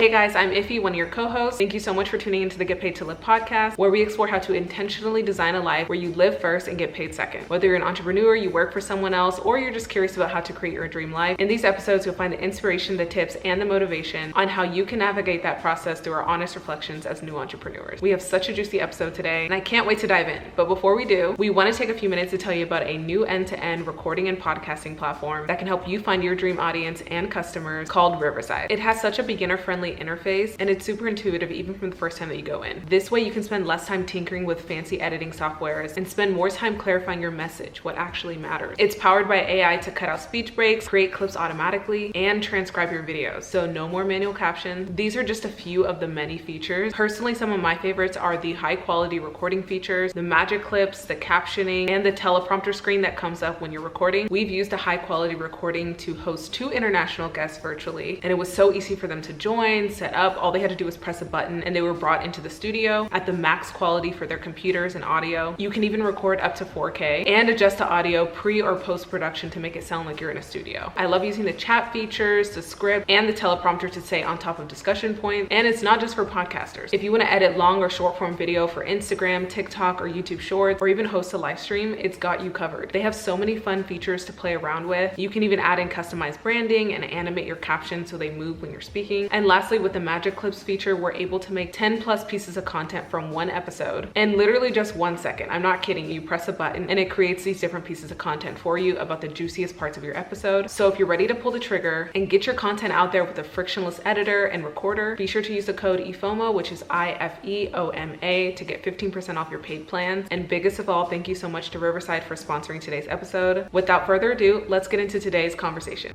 Hey guys, I'm Iffy, one of your co-hosts. Thank you so much for tuning into the Get Paid to Live podcast, where we explore how to intentionally design a life where you live first and get paid second. Whether you're an entrepreneur, you work for someone else, or you're just curious about how to create your dream life, in these episodes you'll find the inspiration, the tips, and the motivation on how you can navigate that process through our honest reflections as new entrepreneurs. We have such a juicy episode today, and I can't wait to dive in. But before we do, we want to take a few minutes to tell you about a new end-to-end recording and podcasting platform that can help you find your dream audience and customers called Riverside. It has such a beginner-friendly interface, and it's super intuitive even from the first time that you go in. This way you can spend less time tinkering with fancy editing softwares and spend more time clarifying your message, what actually matters. It's powered by AI to cut out speech breaks, create clips automatically, and transcribe your videos. So no more manual captions. These are just a few of the many features. Personally, some of my favorites are the high quality recording features, the magic clips, the captioning, and the teleprompter screen that comes up when you're recording. We've used a high quality recording to host 2 international guests virtually, and it was so easy for them to join, set up. All they had to do was press a button and they were brought into the studio at the max quality for their computers and audio. You can even record up to 4K and adjust the audio pre or post production to make it sound like you're in a studio. I love using the chat features, the script, and the teleprompter to stay on top of discussion points. And it's not just for podcasters. If you want to edit long or short form video for Instagram, TikTok, or YouTube Shorts, or even host a live stream, it's got you covered. They have so many fun features to play around with. You can even add in customized branding and animate your captions so they move when you're speaking. And lastly, with the Magic Clips feature, we're able to make 10 plus pieces of content from one episode in literally just 1 second. I'm not kidding. You press a button and it creates these different pieces of content for you about the juiciest parts of your episode. So if you're ready to pull the trigger and get your content out there with a frictionless editor and recorder, be sure to use the code IFOMA, which is IFEOMA, to get 15% off your paid plans. And biggest of all, thank you so much to Riverside for sponsoring today's episode. Without further ado, let's get into today's conversation.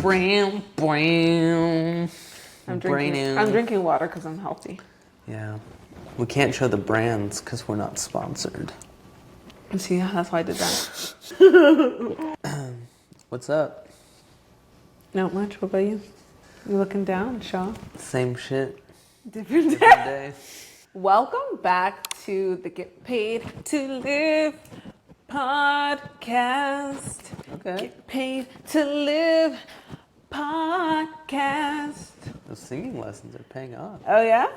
Bram. I'm drinking water because I'm healthy. Yeah. We can't show the brands because we're not sponsored. See, that's why I did that. What's up? Not much. What about you? You looking down, Shaw? Same shit. Different day. Welcome back to the Get Paid to Live podcast. Okay. Get Paid to Live podcast. Those singing lessons are paying off. Oh, yeah?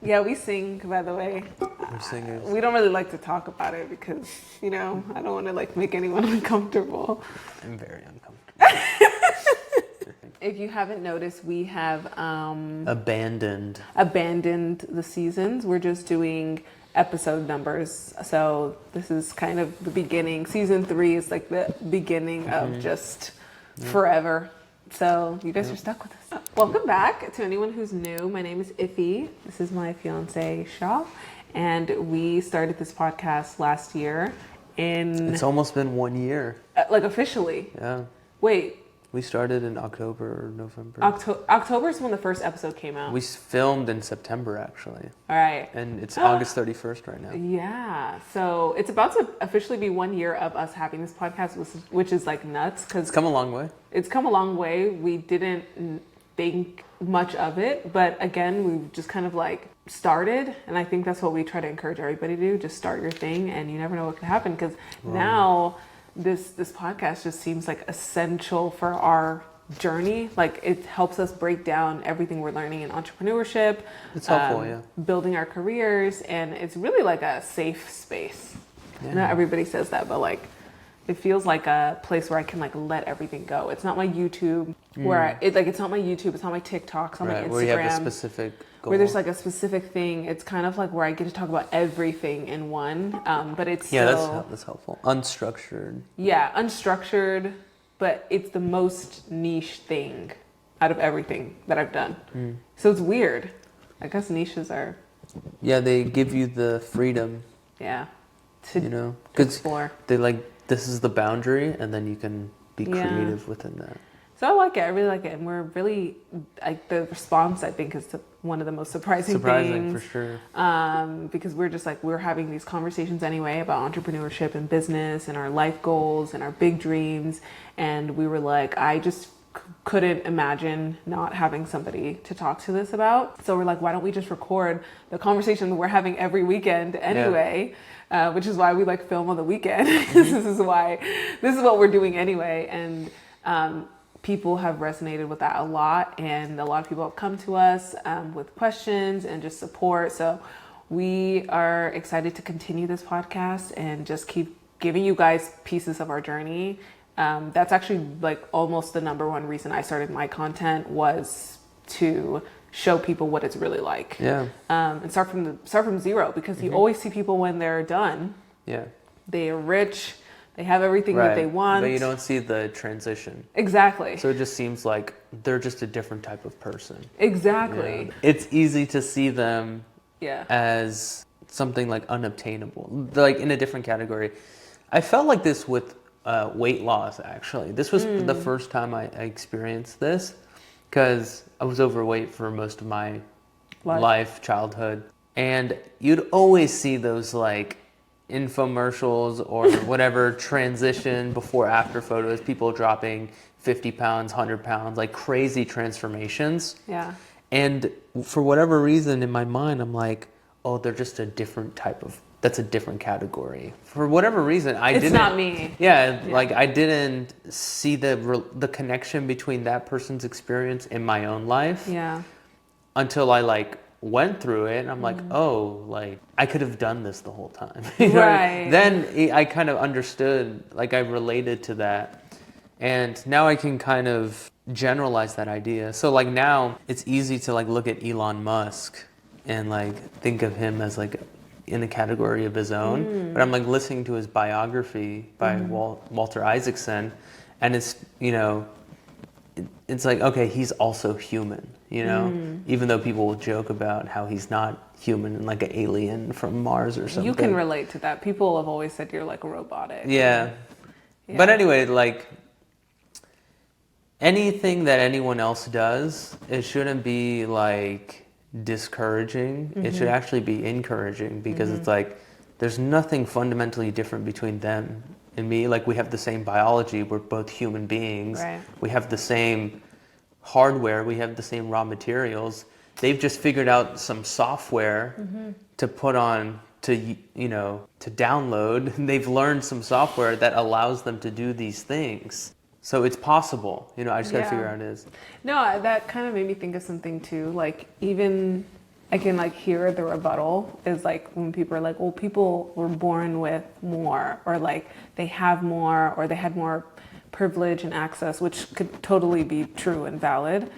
Yeah, we sing, by the way. We're singers. We don't really like to talk about it because, I don't want to make anyone uncomfortable. I'm very uncomfortable. If you haven't noticed, we have abandoned the seasons. We're just doing episode numbers. So this is kind of the beginning. Season 3 is like the beginning of just forever. So you guys are stuck with us. Welcome back to anyone who's new. My name is Iffy. This is my fiance, Shaw. And we started this podcast last year It's almost been 1 year. like officially. Yeah. Wait. We started in October or November. October is when the first episode came out. We filmed in September, actually. All right. And it's August 31st right now. Yeah. So it's about to officially be 1 year of us having this podcast, which is like nuts. It's come a long way. It's come a long way. We didn't think much of it. But again, we just kind of like started. And I think that's what we try to encourage everybody to do. Just start your thing and you never know what could happen. Because now this podcast just seems like essential for our journey. Like it helps us break down everything we're learning in entrepreneurship. It's helpful, yeah. Building our careers, and it's really like a safe space. Yeah. Not everybody says that, but like it feels like a place where I can like let everything go. It's not my YouTube it's not my YouTube, it's not my TikTok, it's not my Instagram. Where you have a specific goal. Where there's like a specific thing. It's kind of like where I get to talk about everything in one. But it's that's helpful. Unstructured. Yeah, unstructured, but it's the most niche thing out of everything that I've done. So it's weird. I guess niches are. Yeah, they give you the freedom. Yeah. To explore. They this is the boundary, and then you can be creative within that. So I like it. I really like it. And we're really, like, the response, I think, is one of the most surprising things. For sure. Because we're just like, we're having these conversations anyway about entrepreneurship and business and our life goals and our big dreams. And we were like, I couldn't imagine not having somebody to talk to this about. So we're like, why don't we just record the conversation that we're having every weekend anyway? Yeah. Which is why we like film on the weekend. This is what we're doing anyway. And people have resonated with that a lot. And a lot of people have come to us with questions and just support. So we are excited to continue this podcast and just keep giving you guys pieces of our journey. That's actually like almost the number one reason I started my content, was to show people what it's really like. Yeah. And start from zero, because you always see people when they're done. Yeah. They are rich. They have everything that they want. But you don't see the transition. Exactly. So it just seems like they're just a different type of person. Exactly. Yeah. It's easy to see them as something like unobtainable, like in a different category. I felt like this with weight loss, actually. This was the first time I experienced this, because I was overweight for most of my life, childhood. And you'd always see those like infomercials or whatever transition before after photos, people dropping 50 pounds, 100 pounds, like crazy transformations. Yeah. And for whatever reason in my mind, I'm like, oh, they're just a different type of, that's a different category. For whatever reason, it's not me. Yeah, like I didn't see the connection between that person's experience in my own life. Yeah. Until I like went through it, and I'm like, oh, like I could have done this the whole time. Right. Then I kind of understood, like I related to that, and now I can kind of generalize that idea. So like now it's easy to like look at Elon Musk and like think of him as like in a category of his own, but I'm like listening to his biography by Walter Isaacson, and it's, you know, it's like, okay, he's also human, you know, even though people will joke about how he's not human and like an alien from Mars or something. You can relate to that. People have always said you're like robotic. Yeah. But anyway, like anything that anyone else does, it shouldn't be like discouraging. It should actually be encouraging, because it's like there's nothing fundamentally different between them and me. Like we have the same biology, we're both human beings, we have the same hardware, we have the same raw materials. They've just figured out some software to put on, to, you know, to download. They've learned some software that allows them to do these things. So it's possible, you know, I just gotta figure out it is. No, that kind of made me think of something too. Like even I can like hear the rebuttal is like when people are like, well, people were born with more, or like they have more, or they had more privilege and access, which could totally be true and valid.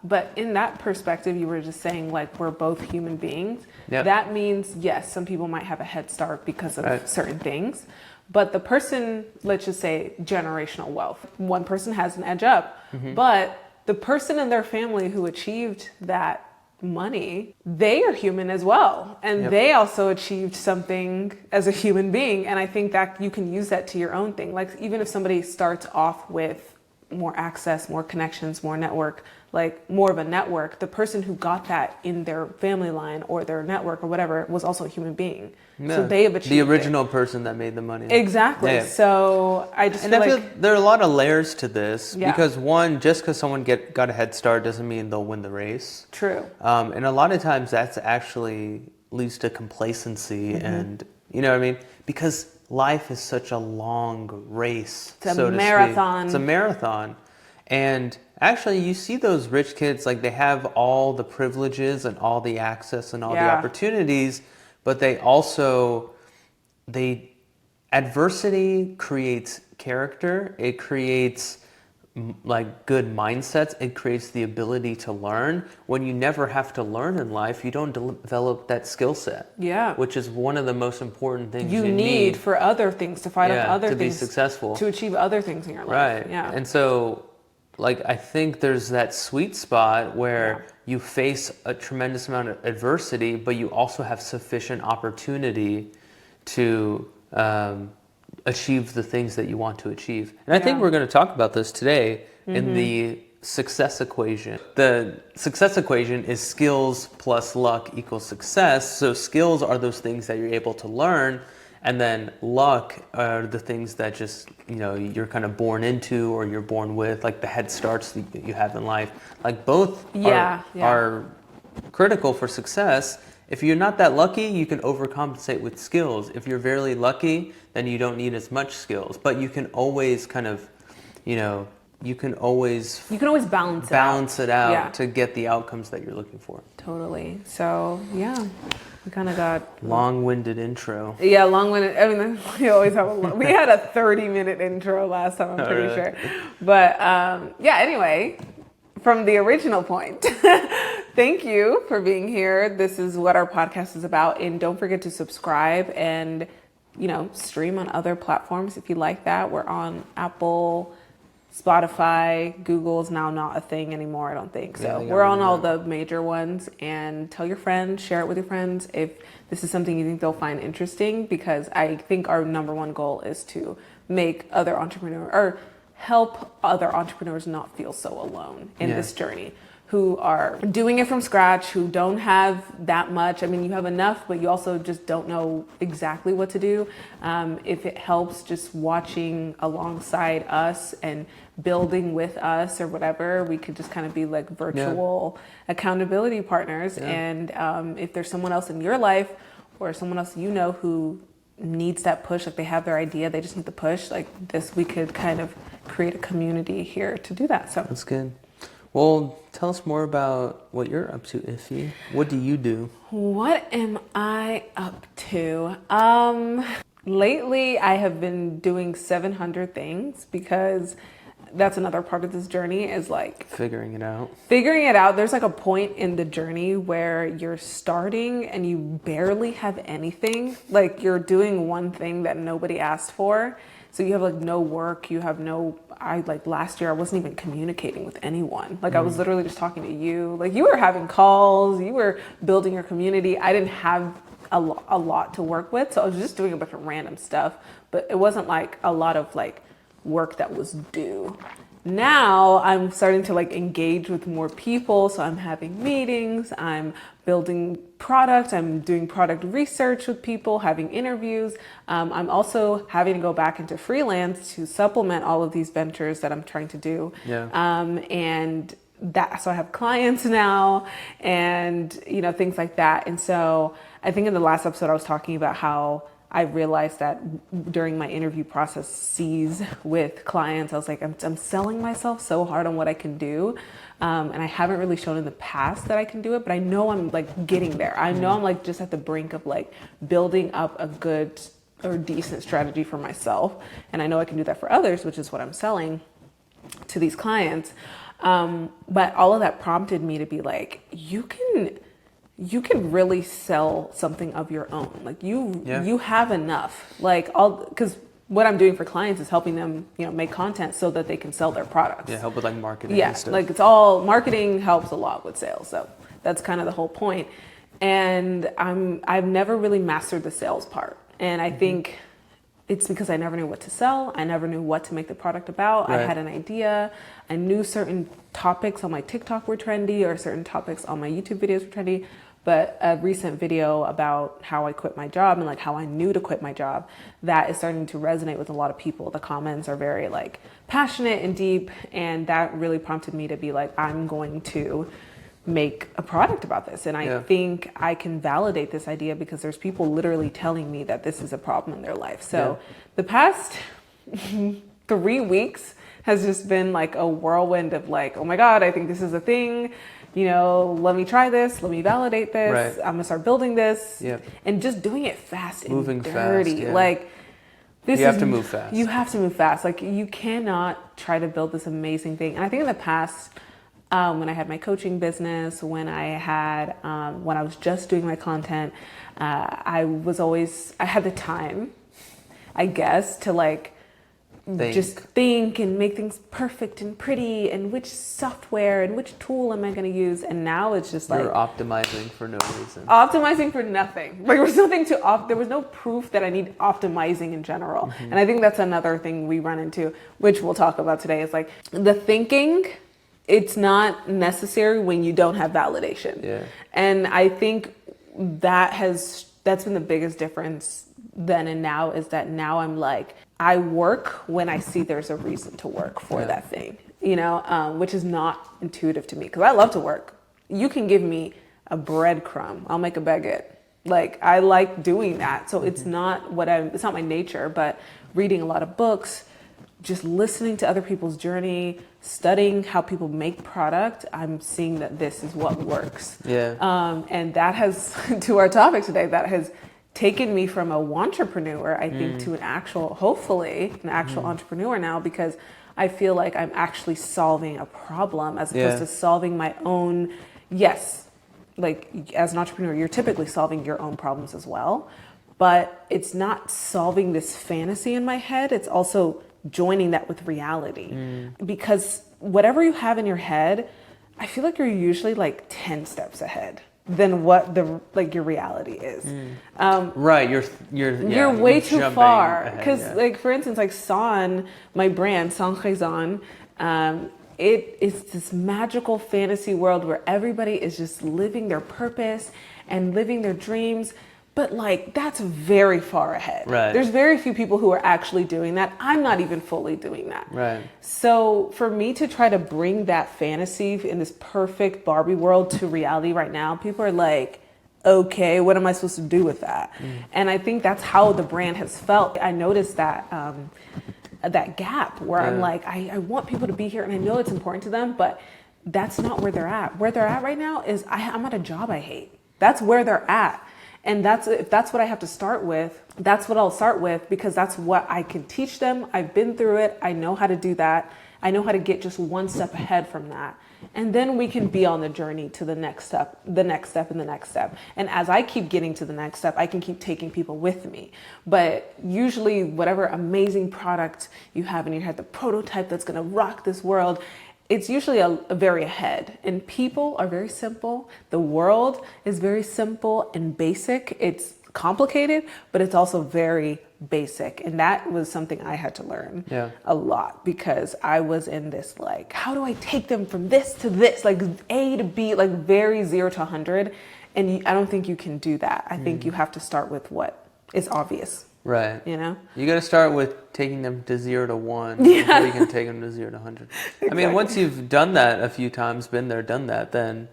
But in that perspective, you were just saying like we're both human beings. Yep. That means, yes, some people might have a head start because of certain things. But the person, let's just say generational wealth, one person has an edge up, but the person in their family who achieved that money, they are human as well. And they also achieved something as a human being. And I think that you can use that to your own thing. Like even if somebody starts off with more access, more connections, more network, like more of a network, the person who got that in their family line or their network or whatever was also a human being. Yeah. So they have achieved the original person that made the money. Exactly. Yeah. So I just feel like there are a lot of layers to this, because one, just because someone got a head start doesn't mean they'll win the race. True. And a lot of times that's actually leads to complacency and, you know what I mean? Because life is such a long race. It's a marathon. It's a marathon. And actually, you see those rich kids, like they have all the privileges and all the access and all the opportunities, but adversity creates character. It creates like good mindsets. It creates the ability to learn. When you never have to learn in life, you don't develop that skill set. Yeah. Which is one of the most important things you need for other things, to fight up other to things. To be successful. To achieve other things in your life. Right. Yeah. And so, like, I think there's that sweet spot where you face a tremendous amount of adversity, but you also have sufficient opportunity to achieve the things that you want to achieve. And I think we're going to talk about this today in the success equation. The success equation is skills plus luck equals success. So skills are those things that you're able to learn, And then luck are the things that just, you're kind of born into or you're born with, like the head starts that you have in life. Like both are critical for success. If you're not that lucky, you can overcompensate with skills. If you're very lucky, then you don't need as much skills. But you can always kind of, you can always balance it out to get the outcomes that you're looking for. Totally. So we kind of got long-winded intro. Yeah, long-winded. I mean, we always have we had a 30-minute intro last time, I'm pretty sure. But anyway, from the original point, thank you for being here. This is what our podcast is about. And don't forget to subscribe and, stream on other platforms if you like that. We're on Apple, Spotify, Google's now not a thing anymore, I don't think. So we're on all the major ones, and tell your friends, share it with your friends if this is something you think they'll find interesting, because I think our number one goal is to make other entrepreneurs or help other entrepreneurs not feel so alone in this journey, who are doing it from scratch, who don't have that much. I mean, you have enough, but you also just don't know exactly what to do. If it helps just watching alongside us and building with us or whatever, we could just kind of be like virtual accountability partners. And if there's someone else in your life or someone else who needs that push, like they have their idea, they just need the push, like this, we could kind of create a community here to do that. So that's good. Well, tell us more about what you're up to, Iffy. What do you do? What am I up to? Lately, I have been doing 700 things, because that's another part of this journey, is like figuring it out. There's like a point in the journey where you're starting and you barely have anything. Like you're doing one thing that nobody asked for. So you have like no work, last year I wasn't even communicating with anyone. Like I was literally just talking to you. Like you were having calls, you were building your community. I didn't have a lot to work with. So I was just doing a bunch of random stuff, but it wasn't like a lot of like work that was due. Now I'm starting to like engage with more people. So I'm having meetings, I'm building product, I'm doing product research with people, having interviews. I'm also having to go back into freelance to supplement all of these ventures that I'm trying to do. And so I have clients now and, things like that. And so I think in the last episode, I was talking about how I realized that during my interview processes with clients, I was like, I'm selling myself so hard on what I can do. And I haven't really shown in the past that I can do it, but I know I'm like getting there. I know I'm like just at the brink of like building up a good or decent strategy for myself. And I know I can do that for others, which is what I'm selling to these clients. But all of that prompted me to be like, you can really sell something of your own. Like you have enough, because what I'm doing for clients is helping them, make content so that they can sell their products. Yeah, help with like marketing. Yeah, and stuff. Like it's all marketing helps a lot with sales. So that's kind of the whole point. And I've never really mastered the sales part. And I think it's because I never knew what to sell. I never knew what to make the product about. Right. I had an idea. I knew certain topics on my TikTok were trendy, or certain topics on my YouTube videos were trendy. But a recent video about how I quit my job and like how I knew to quit my job, that is starting to resonate with a lot of people. The comments are very like passionate and deep. And that really prompted me to be like, I'm going to make a product about this. And I think I can validate this idea because there's people literally telling me that this is a problem in their life. So the past 3 weeks has just been like a whirlwind of like, oh my God, I think this is a thing. Let me try this. Let me validate this. Right. I'm gonna start building this. And just doing it fast and moving dirty. Fast, like this you have to move fast. You have to move fast. Like you cannot try to build this amazing thing. And I think in the past, when I had my coaching business, when I was just doing my content, I had the time, I guess, to like just think and make things perfect and pretty, and which software and which tool am I going to use. And now it's just like you're optimizing for no reason. Optimizing for nothing. Like there was nothing there was no proof that I need optimizing in general. Mm-hmm. And I think that's another thing we run into, which we'll talk about today, is like the thinking. It's not necessary when you don't have validation. And I think that's been the biggest difference then and now is that now I'm like, I work when I see there's a reason to work for that thing, you know, which is not intuitive to me because I love to work. You can give me a breadcrumb, I'll make a baguette. Like I like doing that. So it's not it's not my nature, but reading a lot of books, just listening to other people's journey, studying how people make product, I'm seeing that this is what works. Yeah. And that has, to our topic today, that has taken me from a wantrepreneur, I think, to hopefully an actual entrepreneur now, because I feel like I'm actually solving a problem as opposed to solving my own. Yes, like as an entrepreneur, you're typically solving your own problems as well, but it's not solving this fantasy in my head. It's also joining that with reality, because whatever you have in your head, I feel like you're usually like 10 steps ahead than what your reality is. Right, you're way too far ahead, because like for instance, like San, my brand Sans Raison, it is this magical fantasy world where everybody is just living their purpose and living their dreams. But like, that's very far ahead. Right. There's very few people who are actually doing that. I'm not even fully doing that. Right. So for me to try to bring that fantasy in this perfect Barbie world to reality right now, people are like, okay, what am I supposed to do with that? And I think that's how the brand has felt. I noticed that that gap where I'm like, I want people to be here and I know it's important to them, but that's not where they're at. Where they're at right now is I'm at a job I hate. That's where they're at. And if that's what I have to start with, that's what I'll start with, because that's what I can teach them. I've been through it. I know how to do that. I know how to get just one step ahead from that. And then we can be on the journey to the next step, the next step, and the next step. And as I keep getting to the next step, I can keep taking people with me. But usually whatever amazing product you have in your head, the prototype that's going to rock this world, it's usually a very ahead, and people are very simple. The world is very simple and basic. It's complicated, but it's also very basic. And that was something I had to learn a lot, because I was in this, like, how do I take them from this to this, like A to B, like very 0 to 100. And I don't think you can do that. I think you have to start with what is obvious. Right. You know? You got to start with taking them to 0 to 1 before you can take them to 0 to 100. Exactly. I mean, once you've done that a few times, been there, done that, then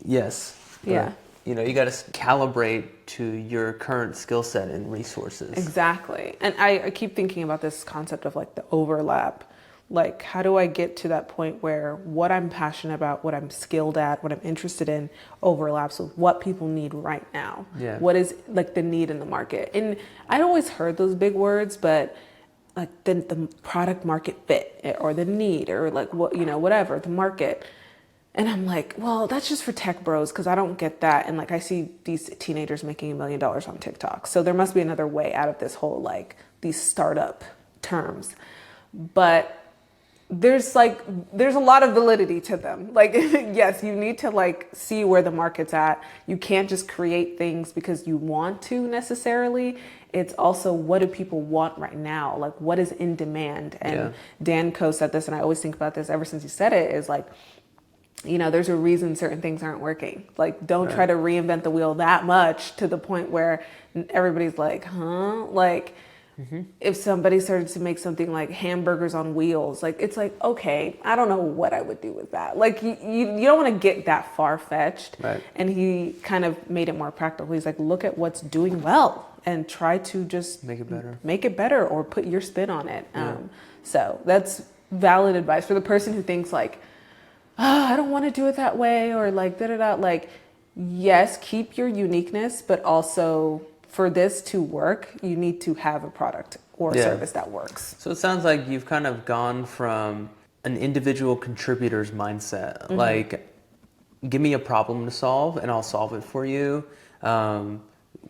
yes. But, you know, you got to calibrate to your current skill set and resources. Exactly. And I keep thinking about this concept of like the overlap. Like, how do I get to that point where what I'm passionate about, what I'm skilled at, what I'm interested in overlaps with what people need right now? Yeah. What is like the need in the market? And I'd always heard those big words, but like the product market fit, or the need, or like what, you know, whatever, the market. And I'm like, well, that's just for tech bros, because I don't get that. And like, I see these teenagers making $1 million on TikTok. So there must be another way out of this whole, like, these startup terms. But there's a lot of validity to them. Like, yes, you need to like see where the market's at. You can't just create things because you want to necessarily. It's also, what do people want right now? Like, what is in demand? And Dan Coe said this, and I always think about this ever since he said it, is like, you know, there's a reason certain things aren't working. Like, don't try to reinvent the wheel that much to the point where everybody's like, huh? Like, if somebody started to make something like hamburgers on wheels, like, it's like, okay, I don't know what I would do with that. Like, you don't want to get that far-fetched. Right. And he kind of made it more practical. He's like, look at what's doing well and try to just make it better or put your spin on it. So that's valid advice for the person who thinks like, I don't want to do it that way, or like da-da-da. Like, yes, keep your uniqueness, but also for this to work, you need to have a product or a service that works. So it sounds like you've kind of gone from an individual contributor's mindset, like, give me a problem to solve and I'll solve it for you.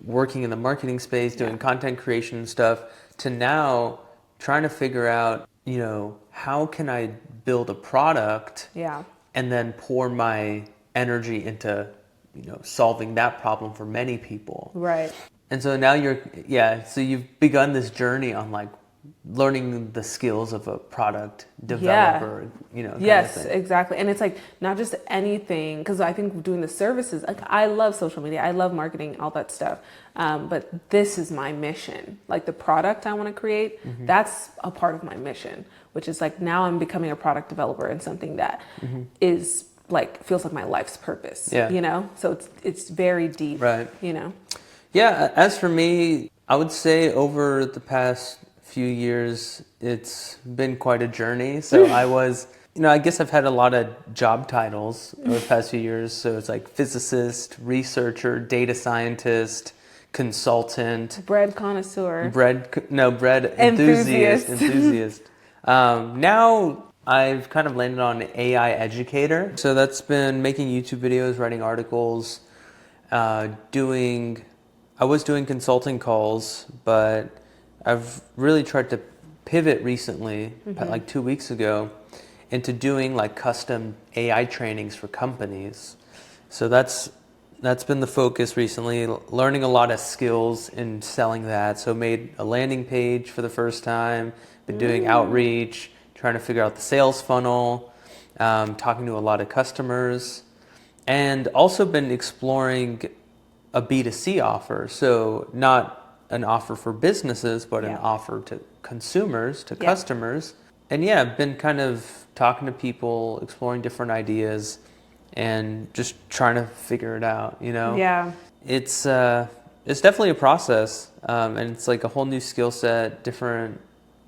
Working in the marketing space, doing content creation and stuff, to now trying to figure out, you know, how can I build a product and then pour my energy into, you know, solving that problem for many people. Right. And so now so you've begun this journey on like, learning the skills of a product developer, Yes, kind of thing. exactly. And it's like not just anything, because I think doing the services, like I love social media, I love marketing and all that stuff. But this is my mission. Like the product I want to create, that's a part of my mission, which is like now I'm becoming a product developer in something that is like feels like my life's purpose. So it's very deep. Right. Yeah, as for me, I would say over the past few years, it's been quite a journey. So I guess I've had a lot of job titles over the past few years. So it's like physicist, researcher, data scientist, consultant, bread connoisseur, bread enthusiast. Now I've kind of landed on AI educator. So that's been making YouTube videos, writing articles, I was doing consulting calls, but I've really tried to pivot recently, like 2 weeks ago, into doing like custom AI trainings for companies. So that's been the focus recently, learning a lot of skills in selling that. So made a landing page for the first time, been doing outreach, trying to figure out the sales funnel, talking to a lot of customers, and also been exploring a B2C offer. So not an offer for businesses, but an offer to consumers, to customers. And I've been kind of talking to people, exploring different ideas, and just trying to figure it out, Yeah. It's definitely a process, and it's like a whole new skill set, different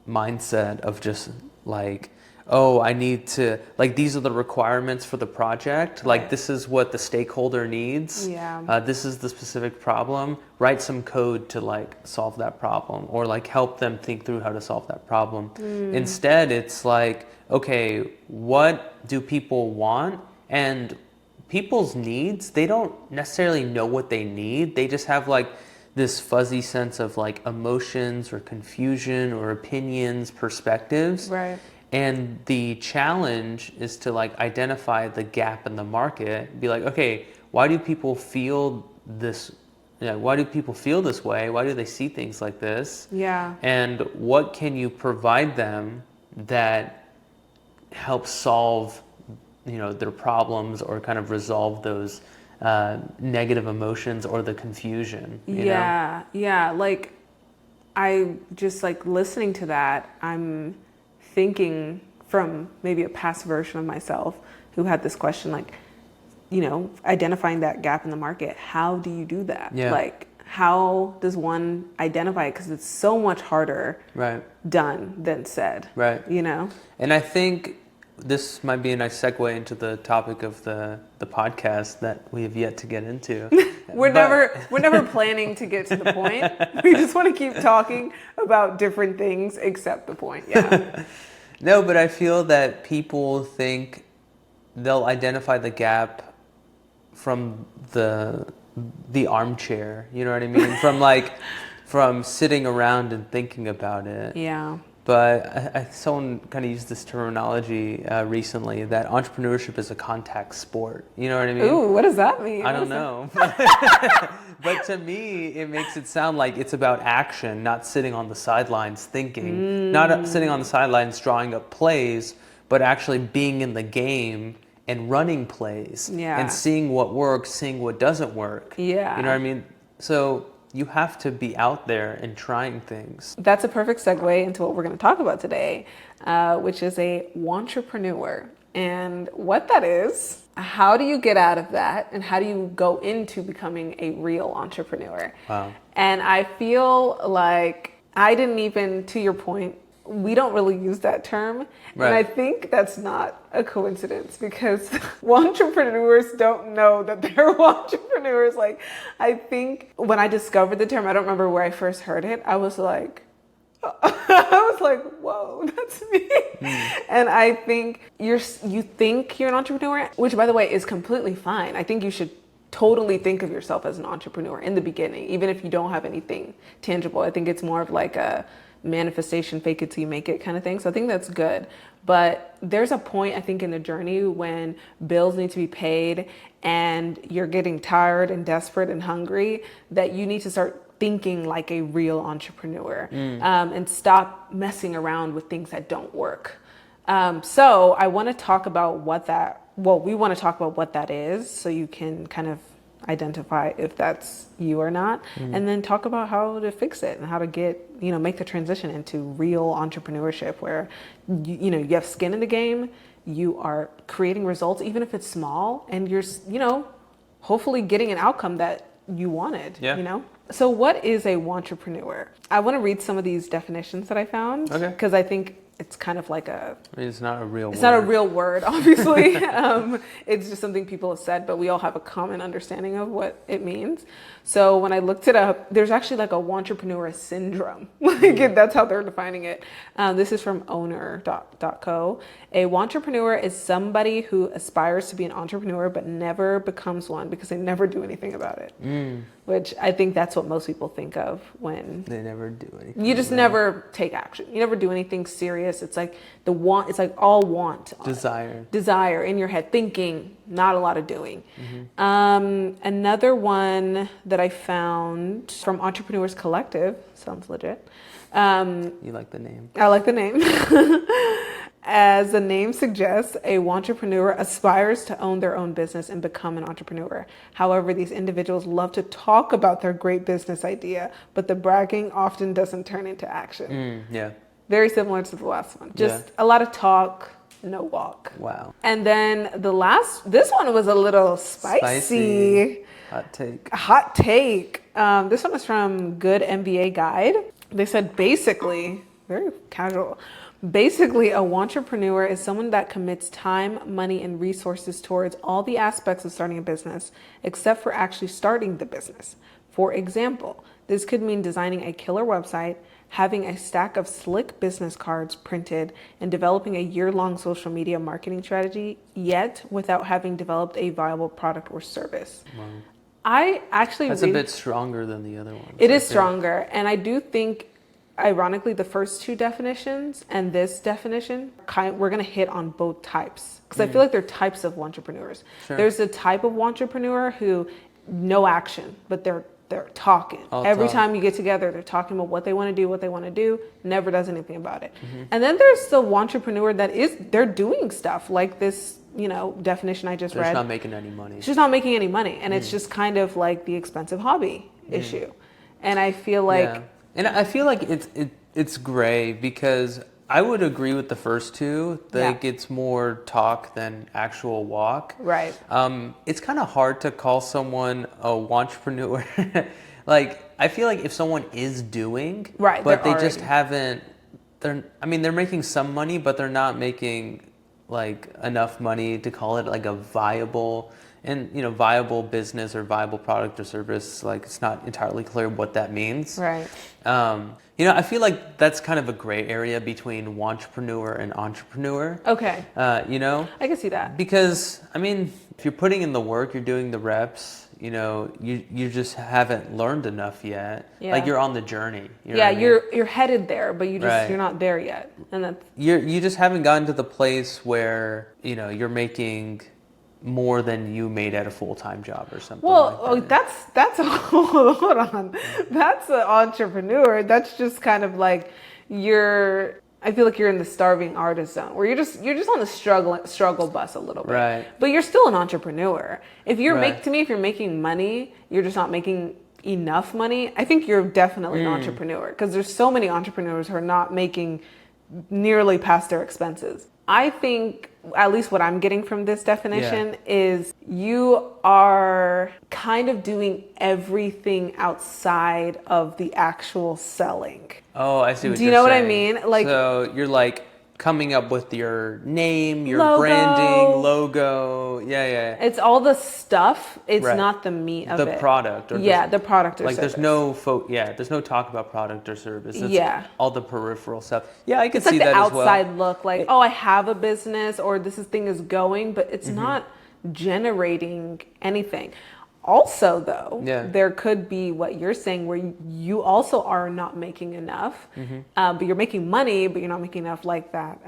mindset of just like, oh, I need to, like, these are the requirements for the project. Like, this is what the stakeholder needs. Yeah. This is the specific problem. Write some code to, like, solve that problem, or, like, help them think through how to solve that problem. Instead, it's like, okay, what do people want? And people's needs, they don't necessarily know what they need. They just have, like, this fuzzy sense of, like, emotions or confusion or opinions, perspectives. Right. And the challenge is to like identify the gap in the market, be like, okay, why do people feel this? Why do people feel this way? Why do they see things like this? Yeah. And what can you provide them that helps solve, their problems or kind of resolve those negative emotions or the confusion? Yeah. Like I just like listening to that, I'm thinking from maybe a past version of myself who had this question, like, identifying that gap in the market. How do you do that? Yeah. Like, how does one identify it? Because it's so much harder done than said. Right. And I think this might be a nice segue into the topic of the podcast that we have yet to get into. We're never planning to get to the point. We just want to keep talking about different things except the point. Yeah. No, but I feel that people think they'll identify the gap from the armchair. You know what I mean? From sitting around and thinking about it. Yeah. But someone kind of used this terminology recently, that entrepreneurship is a contact sport. You know what I mean? Ooh, what does that mean? I don't know. But to me, it makes it sound like it's about action, not sitting on the sidelines thinking, not sitting on the sidelines drawing up plays, but actually being in the game and running plays and seeing what works, seeing what doesn't work. Yeah. You know what I mean? So you have to be out there and trying things. That's a perfect segue into what we're going to talk about today, which is a Wantrepreneur. And what that is, how do you get out of that? And how do you go into becoming a real entrepreneur? Wow. And I feel like I didn't even, to your point, we don't really use that term. Right. And I think that's not a coincidence because entrepreneurs don't know that they're entrepreneurs. Like, I think when I discovered the term, I don't remember where I first heard it. I was like, whoa, that's me. And I think you think you're an entrepreneur, which by the way is completely fine. I think you should totally think of yourself as an entrepreneur in the beginning, even if you don't have anything tangible. I think it's more of like a manifestation, fake it till you make it kind of thing. So I think that's good. But there's a point, I think, in the journey when bills need to be paid and you're getting tired and desperate and hungry that you need to start thinking like a real entrepreneur, and stop messing around with things that don't work. So I want to talk about we want to talk about what that is, so you can kind of identify if that's you or not, and then talk about how to fix it and how to make the transition into real entrepreneurship where you have skin in the game, you are creating results, even if it's small, and you're, hopefully getting an outcome that you wanted, So what is a wantrepreneur? I want to read some of these definitions that I found, because I think it's kind of like it's not a real word. It's not a real word, obviously. It's just something people have said, but we all have a common understanding of what it means. So when I looked it up, there's actually like a wantrepreneur syndrome. That's how they're defining it. This is from owner.co. A wantrepreneur is somebody who aspires to be an entrepreneur but never becomes one because they never do anything about it. Which I think that's what most people think of when they never do anything. You just never take action. You never do anything serious. It's like it's like all want. Desire in your head, thinking, not a lot of doing. Another one that I found from Entrepreneurs Collective, sounds legit. You like the name? I like the name. As the name suggests, a wantrepreneur aspires to own their own business and become an entrepreneur. However, these individuals love to talk about their great business idea, but the bragging often doesn't turn into action. Very similar to the last one. Just a lot of talk, no walk. Wow. And then this one was a little spicy. Hot take. This one was from Good MBA Guide. They said basically, very casual, basically, a wantrepreneur is someone that commits time, money, and resources towards all the aspects of starting a business, except for actually starting the business. For example, this could mean designing a killer website, having a stack of slick business cards printed, and developing a year-long social media marketing strategy, yet without having developed a viable product or service. Wow. That's a bit stronger than the other ones. It is stronger, and I do think, ironically, the first two definitions and this definition, we're going to hit on both types. Because I feel like there are types of wantrepreneurs. There's a type of wantrepreneur who, no action, but they're talking. Every time you get together, they're talking about what they want to do, never does anything about it. And then there's the wantrepreneur they're doing stuff like this, definition I just read. They're not making any money. It's just not making any money. And it's just kind of like the expensive hobby issue. And I feel like... Yeah. And I feel like it's gray because I would agree with the first two. That it's more talk than actual walk. Right. It's kind of hard to call someone a wantrepreneur. Like, I feel like if someone is doing, but they just haven't, they're making some money, but they're not making like enough money to call it like a viable business or viable product or service. Like, it's not entirely clear what that means. Right. I feel like that's kind of a gray area between wantrepreneur and entrepreneur. Okay. I can see that. Because, if you're putting in the work, you're doing the reps, you just haven't learned enough yet. Yeah. Like, you're on the journey. You're headed there, but you're not there yet. And that's... You just haven't gotten to the place where, you're making more than you made at a full-time job or something. Well, that's hold on. That's an entrepreneur. That's just kind of like I feel like you're in the starving artist zone where you're just on the struggle bus a little bit. Right. But you're still an entrepreneur. If you're if you're making money, you're just not making enough money. I think you're definitely an entrepreneur, because there's so many entrepreneurs who are not making nearly past their expenses. I think, at least what I'm getting from this definition, is you are kind of doing everything outside of the actual selling. Oh, I see what you're saying. Do you know what I mean? Like, so you're like coming up with your name, your logo, branding, logo. Yeah. It's all the stuff. It's not the meat of the it. Product. Or the product or like service. There's no talk about product or service. It's all the peripheral stuff. Yeah, I can see like that as well. It's like the outside look, like, oh, I have a business, or this thing is going, but it's not generating anything. Also, though, there could be what you're saying, where you also are not making enough, but you're making money, but you're not making enough, like that.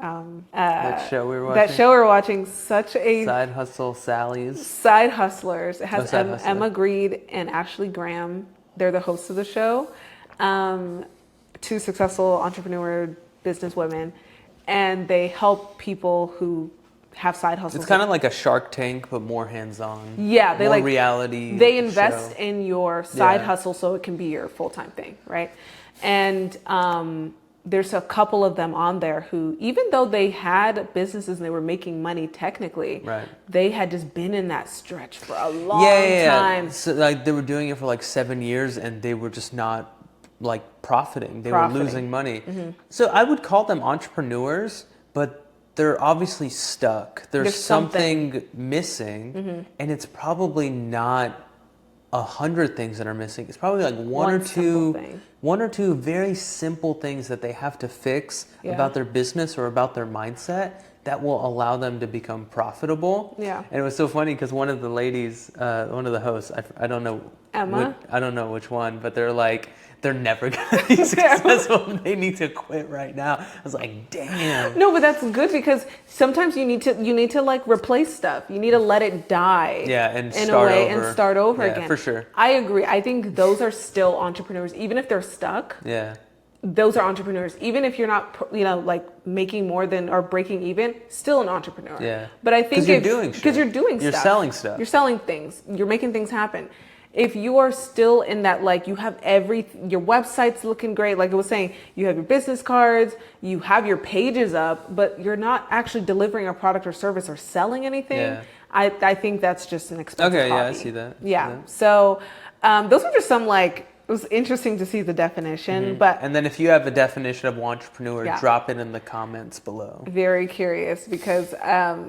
That show we were watching? That show we were watching, such a... Side Hustle Sally's. Side Hustlers. It has Side Hustler. Emma Grede and Ashley Graham. They're the hosts of the show. Two successful entrepreneur business women, and they help people who have side hustles. It's kind of like a Shark Tank, but more hands-on. Yeah, they more like reality. They invest show. in your side hustle so it can be your full-time thing, right? And there's a couple of them on there who, even though they had businesses and they were making money technically, they had just been in that stretch for a long time. So like they were doing it for like 7 years and they were just not like profiting. They were losing money. So I would call them entrepreneurs, but they're obviously stuck. There's something missing, and it's probably not 100 things that are missing. It's probably like one or two very simple things that they have to fix about their business or about their mindset that will allow them to become profitable. Yeah. And it was so funny because one of the ladies, one of the hosts, I don't know, Emma? I don't know which one, but they're like, they're never gonna be successful. They need to quit right now. I was like, damn. No, but that's good because sometimes you need to like replace stuff. You need to let it die. Yeah, and in start a way over. And start over Yeah, again. for sure. I agree. I think those are still entrepreneurs, even if they're stuck. Yeah. Those are entrepreneurs. Even if you're not, like making more than or breaking even, still an entrepreneur. Yeah. But I think because you're doing stuff. selling stuff. You're selling things. You're making things happen. If you are still in that, like you have your website's looking great, like I was saying, you have your business cards, you have your pages up, but you're not actually delivering a product or service or selling anything. Yeah. I think that's just an expensive hobby. Yeah, I see that. Yeah. So those are just some like. It was interesting to see the definition, but... And then if you have a definition of entrepreneur, drop it in the comments below. Very curious because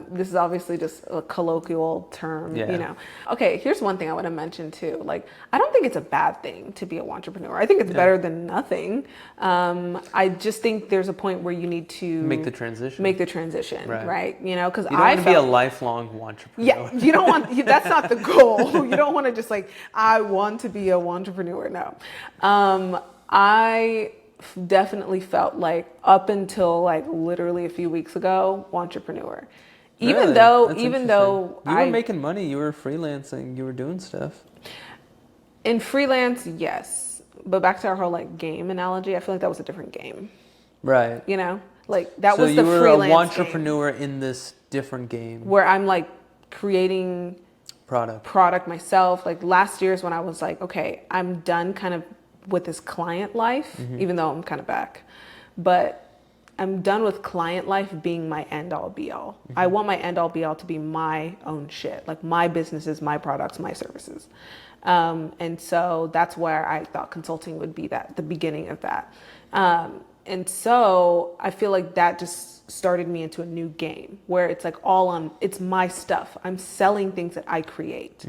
this is obviously just a colloquial term, you know. Okay, here's one thing I want to mention too. Like, I don't think it's a bad thing to be an entrepreneur. I think it's better than nothing. I just think there's a point where you need to... Make the transition, right? You know, because you don't want to be a lifelong entrepreneur. Yeah, you don't want... That's not the goal. You don't want to just like, I want to be an entrepreneur. No. I definitely felt like up until like literally a few weeks ago, entrepreneur. Even though you were making money, you were freelancing, you were doing stuff. In freelance, yes. But back to our whole like game analogy, I feel like that was a different game. Right. You know, like that was the freelance. So you were an entrepreneur in this different game where I'm like creating product myself. Like last year is when I was like, okay, I'm done kind of with this client life, even though I'm kind of back, but I'm done with client life being my end all be all. I want my end all be all to be my own shit, like my businesses, my products, my services. And so that's where I thought consulting would be the beginning of that. And so I feel like that just started me into a new game where it's like it's my stuff. I'm selling things that I create.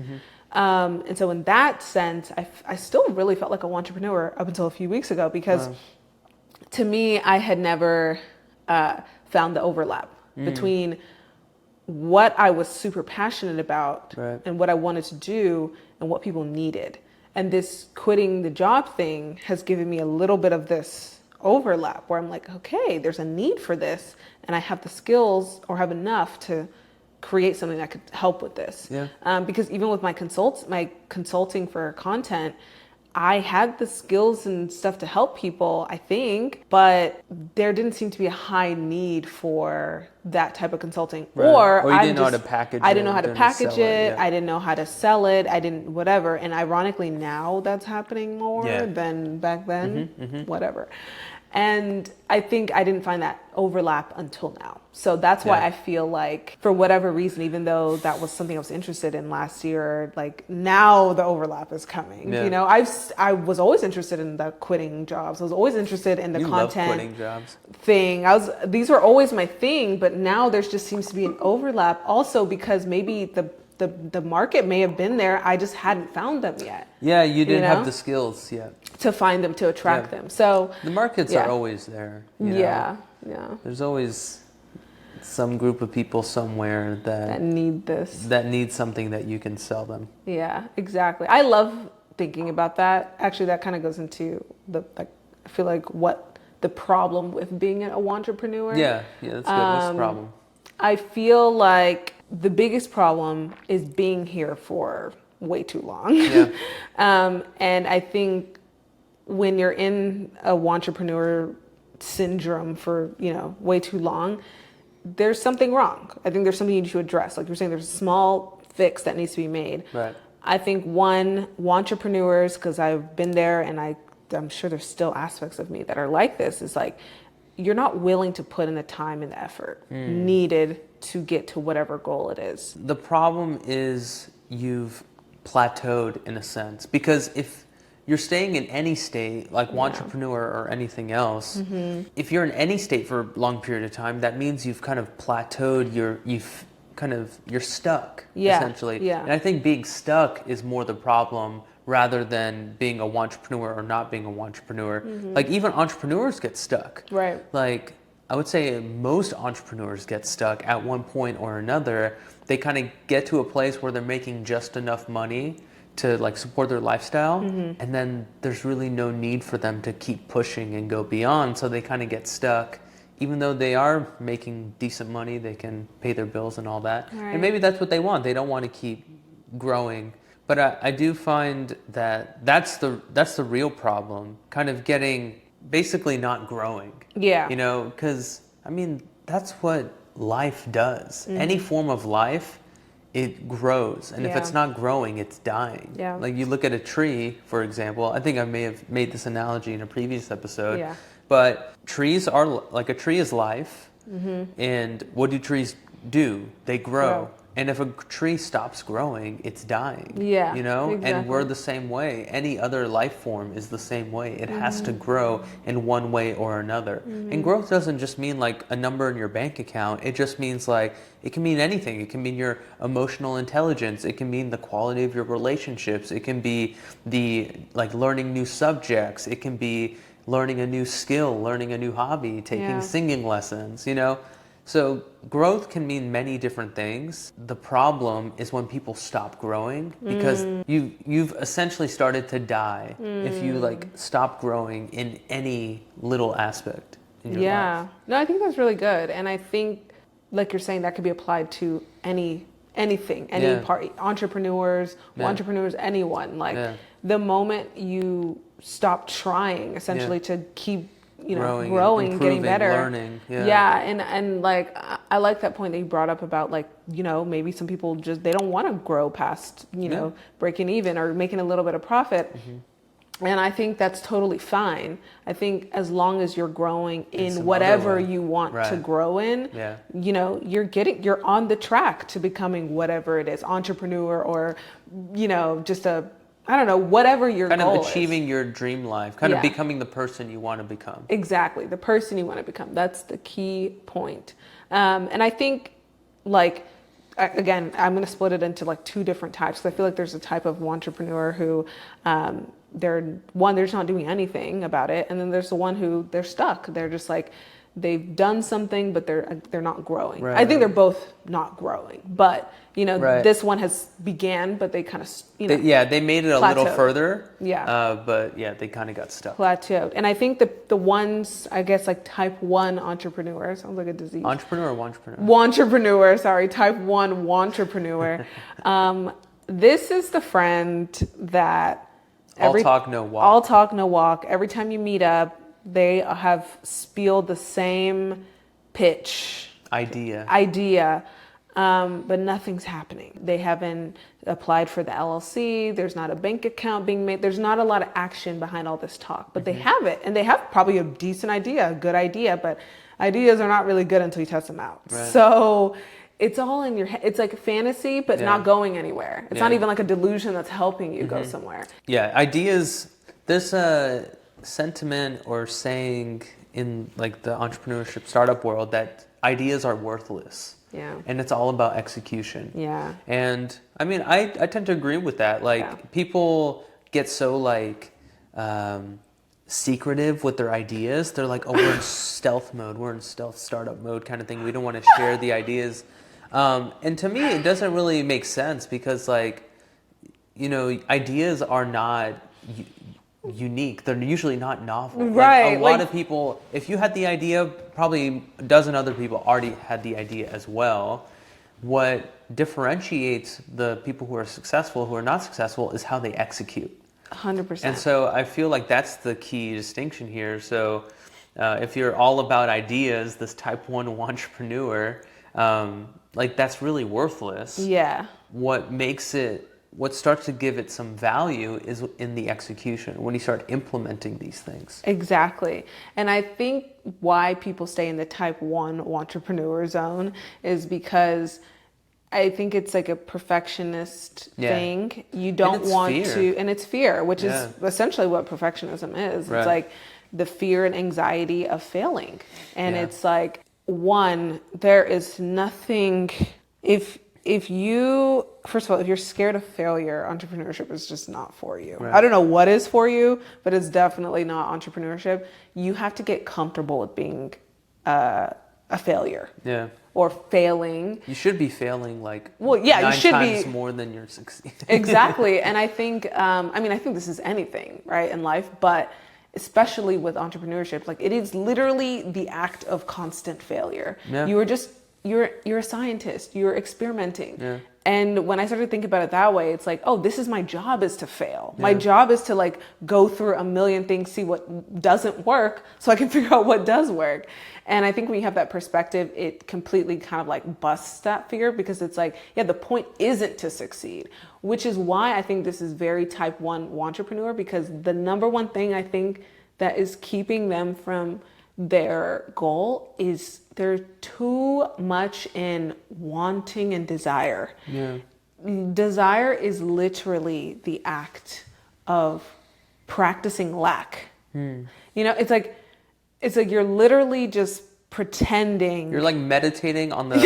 And so in that sense, I still really felt like an entrepreneur up until a few weeks ago because to me, I had never found the overlap between what I was super passionate about and what I wanted to do and what people needed. And this quitting the job thing has given me a little bit of this overlap where I'm like, okay, there's a need for this and I have the skills or have enough to create something that could help with this. Because even with my consulting for content, I had the skills and stuff to help people, I think, but there didn't seem to be a high need for that type of consulting. Or you didn't know how to package it. I didn't know how to package it. I didn't know how to sell it. I didn't whatever. And ironically, now that's happening more than back then. Whatever. And I think I didn't find that overlap until now. So that's why I feel like, for whatever reason, even though that was something I was interested in last year, like now the overlap is coming. You know, I was always interested in the quitting jobs. I was always interested in the content love quitting jobs. Thing. These were always my thing, but now there just seems to be an overlap. Also because maybe the market may have been there. I just hadn't found them yet. Yeah, you didn't have the skills yet. To find them, to attract them. So the markets are always there. You know? Yeah. There's always some group of people somewhere that need this. That need something that you can sell them. Yeah, exactly. I love thinking about that. Actually, that kind of goes into I feel like what the problem with being an entrepreneur. Yeah, that's good. What's the problem? I feel like the biggest problem is being here for way too long. Yeah. And I think when you're in a wantrepreneur syndrome for, way too long, there's something wrong. I think there's something you need to address. Like you're saying, there's a small fix that needs to be made. Right. I think wantrepreneurs, because I've been there and I'm sure there's still aspects of me that are like this, is like, you're not willing to put in the time and the effort needed to get to whatever goal it is. The problem is you've plateaued in a sense, because if you're staying in any state, like Wantrepreneur or anything else, if you're in any state for a long period of time, that means you've kind of plateaued, you're stuck, essentially. Yeah. And I think being stuck is more the problem rather than being a wantrepreneur or not being a wantrepreneur. Like even entrepreneurs get stuck. Right. Like I would say most entrepreneurs get stuck at one point or another. They kind of get to a place where they're making just enough money to like support their lifestyle, and then there's really no need for them to keep pushing and go beyond, so they kind of get stuck. Even though they are making decent money, they can pay their bills and all that. Right. And maybe that's what they want. They don't want to keep growing. But I do find that that's the real problem, kind of getting, basically not growing. Yeah. Because, I mean, that's what life does. Any form of life, it grows. And if it's not growing, it's dying. Yeah. Like you look at a tree, for example. I think I may have made this analogy in a previous episode. Yeah. But trees are, like a tree is life. And what do trees do? They grow. And if a tree stops growing, it's dying. Yeah, And exactly. we're the same way. Any other life form is the same way. It has to grow in one way or another. And growth doesn't just mean like a number in your bank account. It just means like, it can mean anything. It can mean your emotional intelligence. It can mean the quality of your relationships. It can be the like learning new subjects. It can be learning a new skill, learning a new hobby, taking singing lessons, So growth can mean many different things. The problem is when people stop growing, because you've essentially started to die if you like stop growing in any little aspect in your life. No, I think that's really good. And I think, like you're saying, that could be applied to anything, any part, entrepreneurs, wantrepreneurs, anyone. Like the moment you stop trying essentially to keep growing, getting better, learning. And like I like that point that you brought up about like, maybe some people just, they don't want to grow past, breaking even or making a little bit of profit. And I think that's totally fine. I think as long as you're growing in whatever you want to grow in, you're on the track to becoming whatever it is, entrepreneur or, just whatever your goal is. Kind of achieving your dream life, kind of becoming the person you want to become. Exactly, the person you want to become. That's the key point. And I think, like, again, I'm going to split it into like two different types, because I feel like there's a type of wantrepreneur who they're just not doing anything about it, and then there's the one who they're stuck. They're just like, they've done something, but they're not growing. Right, I think they're both not growing, but this one has began, but they kind of they made it a little further. But they kind of got stuck. Plateaued. And I think the ones, I guess, like type 1 entrepreneur, sounds like a disease. Entrepreneur or wantrepreneur? Wantrepreneur, sorry, type 1 wantrepreneur. This is the friend that all talk, no walk. All talk, no walk. Every time you meet up, they have spilled the same pitch. Idea. But nothing's happening. They haven't applied for the LLC. There's not a bank account being made. There's not a lot of action behind all this talk, but they have it. And they have probably a decent idea, a good idea, but ideas are not really good until you test them out. Right. So it's all in your head. It's like a fantasy, but not going anywhere. It's not even like a delusion that's helping you go somewhere. Yeah, ideas. There's a sentiment or saying in like the entrepreneurship startup world that ideas are worthless. Yeah. And it's all about execution. Yeah. And I mean, I tend to agree with that. Like people get so like secretive with their ideas. They're like, oh, we're in stealth mode. We're in stealth startup mode kind of thing. We don't want to share the ideas. And to me, it doesn't really make sense because like, ideas are not unique. They're usually not novel. Right. Like a lot of people, if you had the idea, probably a dozen other people already had the idea as well. what differentiates the people who are successful, who are not successful, is how they execute. 100%. And so I feel like that's the key distinction here. So if you're all about ideas, this type 1 entrepreneur, like that's really worthless. Yeah. What starts to give it some value is in the execution, when you start implementing these things. Exactly. And I think why people stay in the type 1 entrepreneur zone is because I think it's like a perfectionist thing. You don't want to, and it's fear, which is essentially what perfectionism is. Right. It's like the fear and anxiety of failing. And it's like, one, there is nothing, if you, first of all, if you're scared of failure, entrepreneurship is just not for you. Right. I don't know what is for you, but it's definitely not entrepreneurship. You have to get comfortable with being a failure. Yeah. Or failing. You should be failing like you should 9 times be more than you're succeeding. Exactly. And I think, I think this is anything, right, in life, but especially with entrepreneurship, like it is literally the act of constant failure. Yeah. You're a scientist, you're experimenting. Yeah. And when I started thinking about it that way, it's like, oh, this is my job, is to fail. Yeah. My job is to like go through a million things, see what doesn't work so I can figure out what does work. And I think when you have that perspective, it completely kind of like busts that fear, because it's like, yeah, the point isn't to succeed, which is why I think this is very type 1 entrepreneur, because the number one thing I think that is keeping them from their goal is they're too much in wanting and desire. Yeah. Desire is literally the act of practicing lack. You know, it's like you're literally just pretending. You're like meditating on the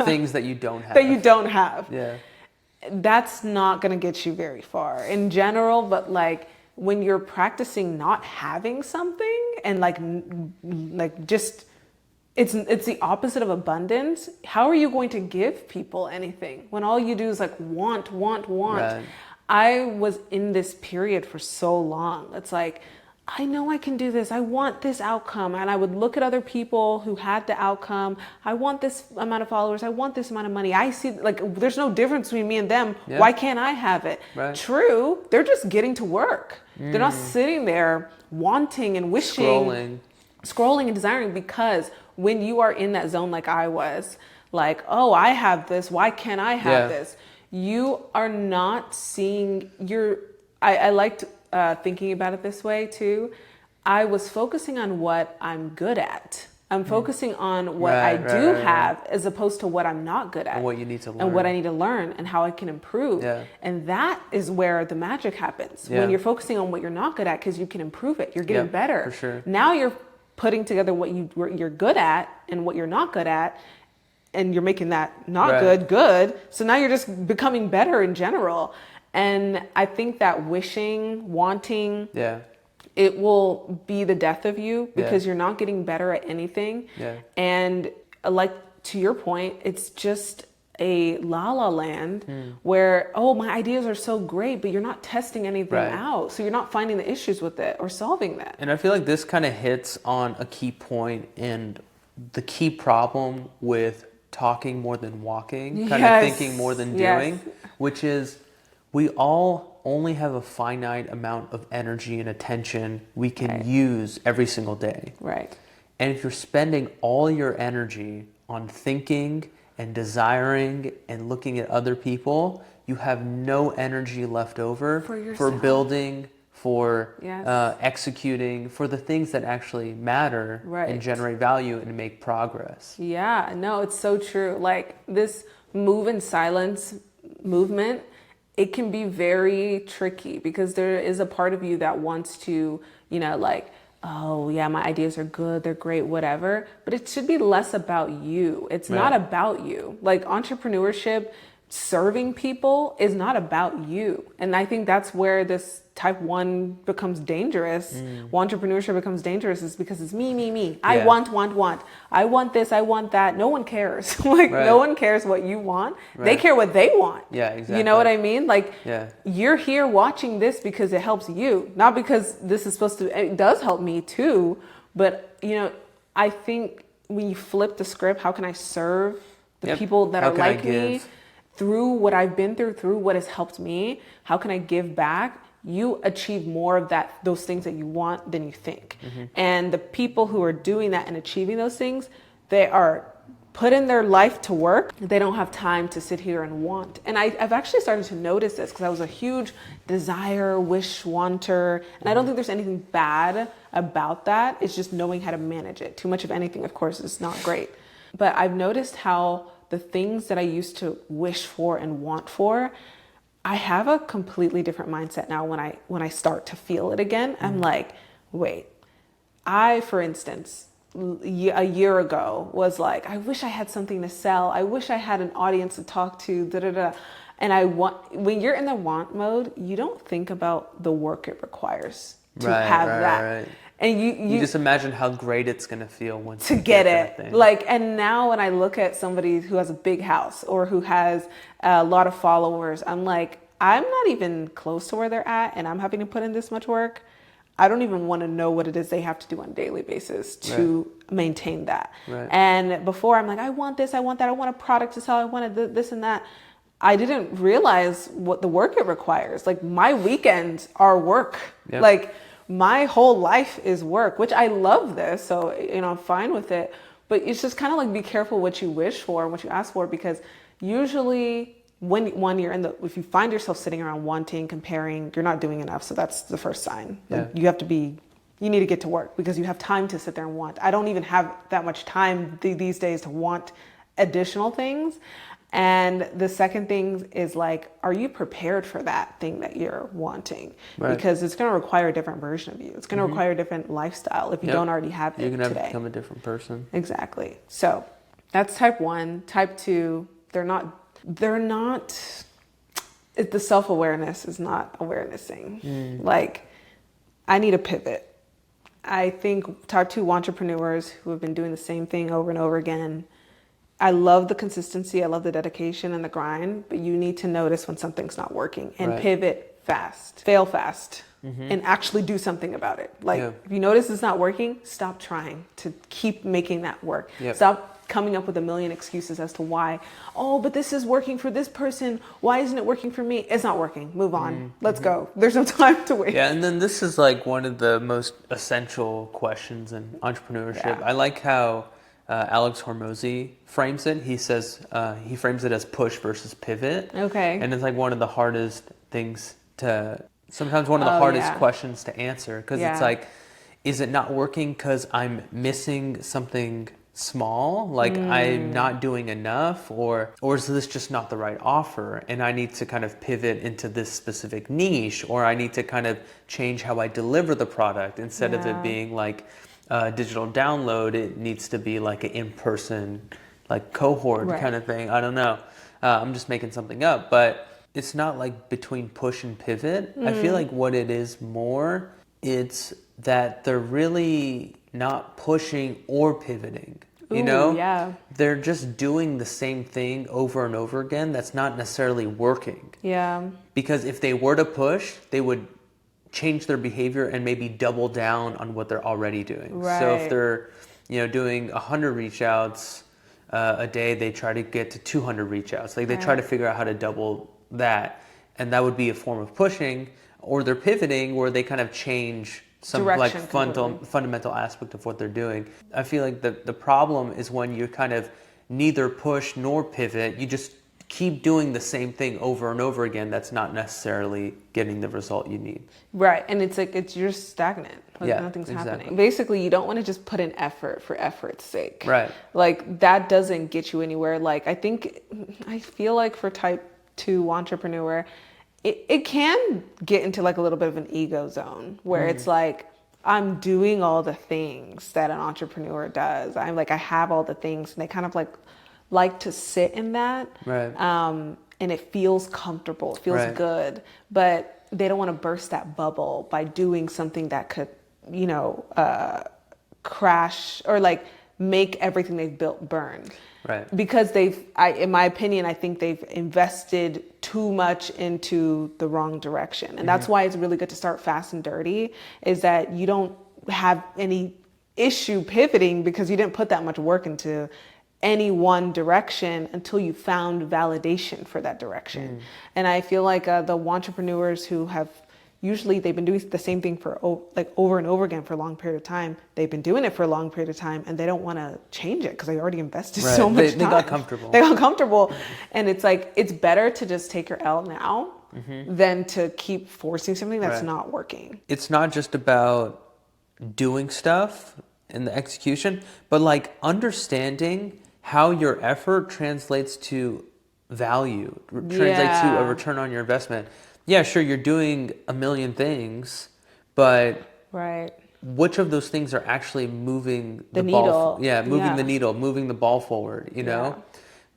things that you don't have. That you don't have. Yeah. That's not going to get you very far in general, but like when you're practicing not having something and like just it's the opposite of abundance. How are you going to give people anything when all you do is like want? Right. I was in this period for so long. It's like, I know I can do this. I want this outcome. And I would look at other people who had the outcome. I want this amount of followers. I want this amount of money. I see, like, there's no difference between me and them. Yeah. Why can't I have it? Right. True. They're just getting to work. They're not sitting there wanting and wishing, scrolling and desiring, because when you are in that zone, like I was, like, oh, I have this. Why can't I have this? You are not seeing I liked thinking about it this way too. I was focusing on what I'm good at. I'm focusing on what I do have, as opposed to what I'm not good at. And what you need to learn. And what I need to learn and how I can improve. Yeah. And that is where the magic happens. When you're focusing on what you're not good at, because you can improve it. You're getting better. For sure. Now you're putting together what you're good at and what you're not good at, and you're making that not good. So now you're just becoming better in general. And I think that wanting, it will be the death of you, because you're not getting better at anything. Yeah. And like, to your point, it's just a la land where, oh, my ideas are so great, but you're not testing anything out. So you're not finding the issues with it or solving that. And I feel like this kind of hits on a key point and the key problem with talking more than walking, kind of thinking more than doing, which is, we all only have a finite amount of energy and attention we can use every single day. Right. And if you're spending all your energy on thinking and desiring and looking at other people, you have no energy left over for building, for executing, for the things that actually matter and generate value and make progress. Yeah, no, it's so true. Like, this move in silence movement, it can be very tricky, because there is a part of you that wants to, like, oh yeah, my ideas are good, they're great, whatever. But it should be less about you. It's not about you. Like, entrepreneurship, serving people is not about you. And I think that's where this type 1 becomes dangerous. Entrepreneurship becomes dangerous, is because it's me. I want. I want this, I want that. No one cares. No one cares what you want. They care what they want. Yeah, exactly. You know what I mean? Like, you're here watching this because it helps you, not because this is supposed to, it does help me too. But, I think when you flip the script, how can I serve the people that are like me, through what I've been through what has helped me, how can I give back? You achieve more of those things that you want than you think. And the people who are doing that and achieving those things, they are putting their life to work. They don't have time to sit here and want. And I've actually started to notice this, because I was a huge desire, wish, wanter. And I don't think there's anything bad about that. It's just knowing how to manage it. Too much of anything, of course, is not great. But I've noticed how the things that I used to wish for and want for, I have a completely different mindset now when I start to feel it again. I'm like, wait, for instance, a year ago was like, I wish I had something to sell. I wish I had an audience to talk to, And when you're in the want mode, you don't think about the work it requires to have that. Right. And you just imagine how great it's going to feel once to you get that it. thing. Like, and now when I look at somebody who has a big house or who has a lot of followers, I'm like, I'm not even close to where they're at, and I'm having to put in this much work. I don't even want to know what it is they have to do on a daily basis to maintain that. Right. And before, I'm like, I want this, I want that, I want a product to sell, I want this and that. I didn't realize what the work it requires. Like, my weekends are work. Yep. Like, my whole life is work, which I love this. So, I'm fine with it. But it's just kind of like, be careful what you wish for and what you ask for, because usually if you find yourself sitting around wanting, comparing, you're not doing enough. So that's the first sign. Like, you need to get to work, because you have time to sit there and want. I don't even have that much time these days to want additional things. And the second thing is, like, are you prepared for that thing that you're wanting? Right. Because it's going to require a different version of you. It's going to require a different lifestyle if you don't already have it today. You're going to become a different person. Exactly. So that's type 1. Type 2, they're not, the self-awareness is not a awareness thing. Like, I need a pivot. I think type 2 entrepreneurs who have been doing the same thing over and over again, I love the consistency, I love the dedication and the grind, but you need to notice when something's not working and pivot fast, fail fast, and actually do something about it. Like, if you notice it's not working, stop trying to keep making that work. Stop coming up with a million excuses as to why. Oh, but this is working for this person. Why isn't it working for me? It's not working. Move on. Let's go. There's no time to wait. Yeah, and then this is like one of the most essential questions in entrepreneurship. I like how Alex Hormozy frames it. He says he frames it as push versus pivot. Okay. And it's like one of the hardest things sometimes one of the hardest questions to answer, because it's like, is it not working because I'm missing something small? Like, I'm not doing enough, or is this just not the right offer, and I need to kind of pivot into this specific niche, or I need to kind of change how I deliver the product. Instead of it being like digital download, it needs to be like an in-person, like cohort kind of thing. I don't know. I'm just making something up, but it's not like between push and pivot. I feel like what it is more, it's that they're really not pushing or pivoting. They're just doing the same thing over and over again. That's not necessarily working. Yeah. Because if they were to push, they would change their behavior and maybe double down on what they're already doing. Right. So if they're, doing 100 reach outs a day, they try to get to 200 reach outs. Like, they try to figure out how to double that, and that would be a form of pushing. Or they're pivoting, where they kind of change some direction, like fundamental aspect of what they're doing. I feel like the problem is when you kind of neither push nor pivot. You just keep doing the same thing over and over again. That's not necessarily getting the result you need. Right. And it's like, you're stagnant. Like, nothing's happening. Basically, you don't want to just put in effort for effort's sake. Right. Like, that doesn't get you anywhere. Like, I feel like for type 2 entrepreneur, it can get into like a little bit of an ego zone where it's like, I'm doing all the things that an entrepreneur does. I have all the things, and they kind of like to sit in that. Right. And it feels comfortable. It feels good, but they don't want to burst that bubble by doing something that could, crash or like make everything they've built burn. Right. Because in my opinion, I think they've invested too much into the wrong direction. And that's why it's really good to start fast and dirty, is that you don't have any issue pivoting because you didn't put that much work into any one direction until you found validation for that direction. And I feel like the entrepreneurs who have usually they've been doing the same thing for like over and over again for a long period of time. They've been doing it for a long period of time and they don't want to change it because they already invested so much time. They got comfortable. They got comfortable. And it's like, it's better to just take your L now than to keep forcing something that's not working. It's not just about doing stuff and the execution, but like understanding how your effort translates to value, translates to a return on your investment. Yeah, sure, you're doing a million things, but which of those things are actually moving the ball? Moving the needle, moving the ball forward, you know?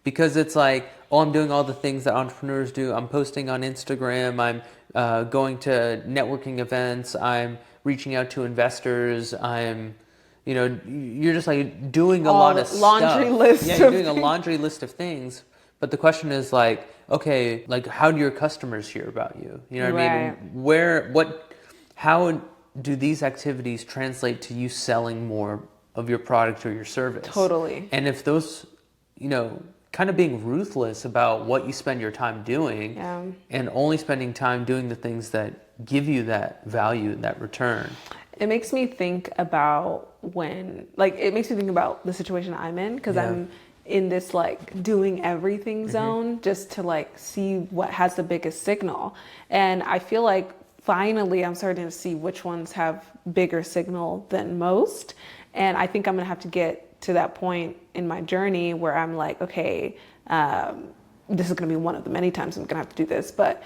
Because it's like, oh, I'm doing all the things that entrepreneurs do. I'm posting on Instagram. I'm going to networking events. I'm reaching out to investors. I'm, you know, you're just like doing a lot of laundry stuff. list. Yeah, you're doing a laundry list of things. But the question is like, okay, like how do your customers hear about you? You know what I mean? How do these activities translate to you selling more of your product or your service? Totally. And if those, you know, kind of being ruthless about what you spend your time doing and only spending time doing the things that give you that value, that return. It makes me think about it makes me think about the situation I'm in because I'm in this like doing everything zone just to like see what has the biggest signal. And I feel like finally I'm starting to see which ones have bigger signal than most. And I think I'm gonna have to get to that point in my journey where I'm like, okay, this is gonna be one of the many times I'm gonna have to do this, but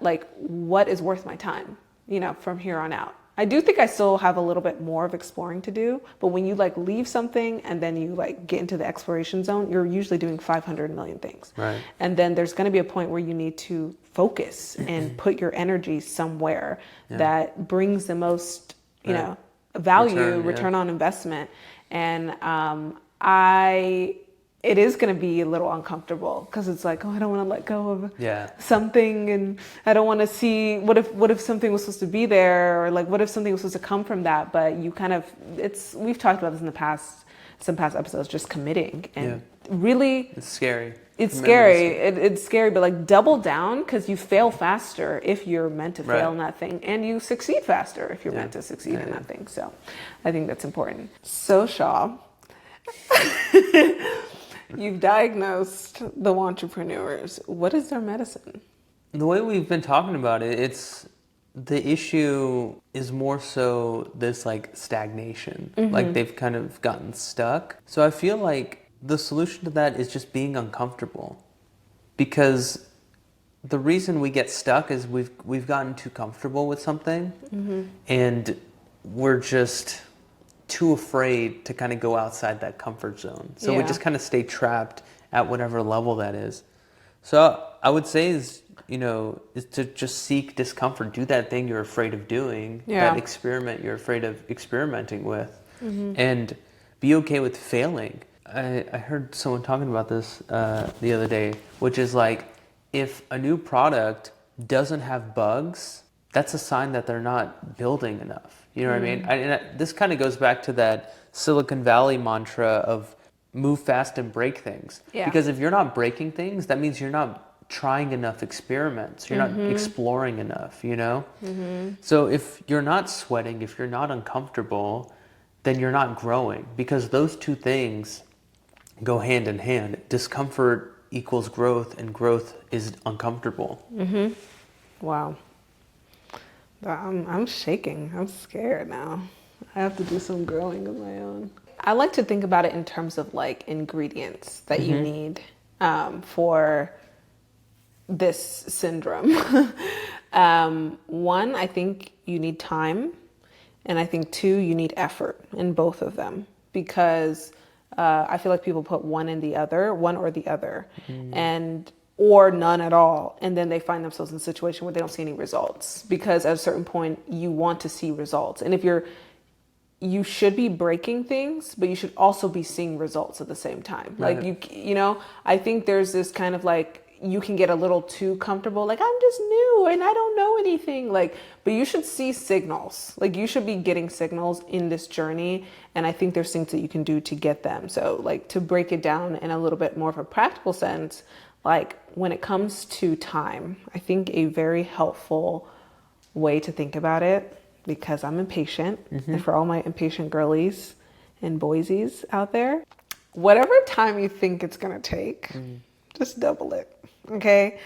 like what is worth my time, you know, from here on out. I do think I still have a little bit more of exploring to do, but when you like leave something and then you like get into the exploration zone, you're usually doing 500 million things. Right. And then there's going to be a point where you need to focus and put your energy somewhere that brings the most, you know, value, return on investment. And it is going to be a little uncomfortable because it's like, oh, I don't want to let go of something, and I don't want to see what if something was supposed to be there, or like what if something was supposed to come from that. But you kind of, we've talked about this in the past, some past episodes, just committing and really, it's scary. It's scary. It's scary, but like double down because you fail faster if you're meant to fail in that thing, and you succeed faster if you're meant to succeed in that thing. So, I think that's important. So, Shaw. You've diagnosed the entrepreneurs. What is their medicine? The way we've been talking about it, it's the issue is more so this like stagnation. Like they've kind of gotten stuck. So I feel like the solution to that is just being uncomfortable. Because the reason we get stuck is we've gotten too comfortable with something and we're just too afraid to kind of go outside that comfort zone. So we just kind of stay trapped at whatever level that is. So I would say is to just seek discomfort, do that thing you're afraid of doing, that experiment you're afraid of experimenting with, and be okay with failing. I heard someone talking about this the other day, which is like, if a new product doesn't have bugs, that's a sign that they're not building enough. You know what I mean? This kind of goes back to that Silicon Valley mantra of move fast and break things. Yeah. Because if you're not breaking things, that means you're not trying enough experiments. You're not exploring enough, you know? So if you're not sweating, if you're not uncomfortable, then you're not growing. Because those two things go hand in hand. Discomfort equals growth, and growth is uncomfortable. Wow. I'm shaking. I'm scared now. I have to do some growing of my own. I like to think about it in terms of like ingredients that you need for this syndrome. One, I think you need time. And I think two, you need effort in both of them. Because I feel like people put one or the other. Or none at all. And then they find themselves in a situation where they don't see any results, because at a certain point you want to see results. And if you should be breaking things, but you should also be seeing results at the same time. Right. Like I think there's this kind of like, you can get a little too comfortable. Like, I'm just new and I don't know anything. Like, but you should see signals. Like, you should be getting signals in this journey. And I think there's things that you can do to get them. So like, to break it down in a little bit more of a practical sense, like when it comes to time, I think a very helpful way to think about it, because I'm impatient, and for all my impatient girlies and boysies out there, whatever time you think it's going to take, just double it. Okay.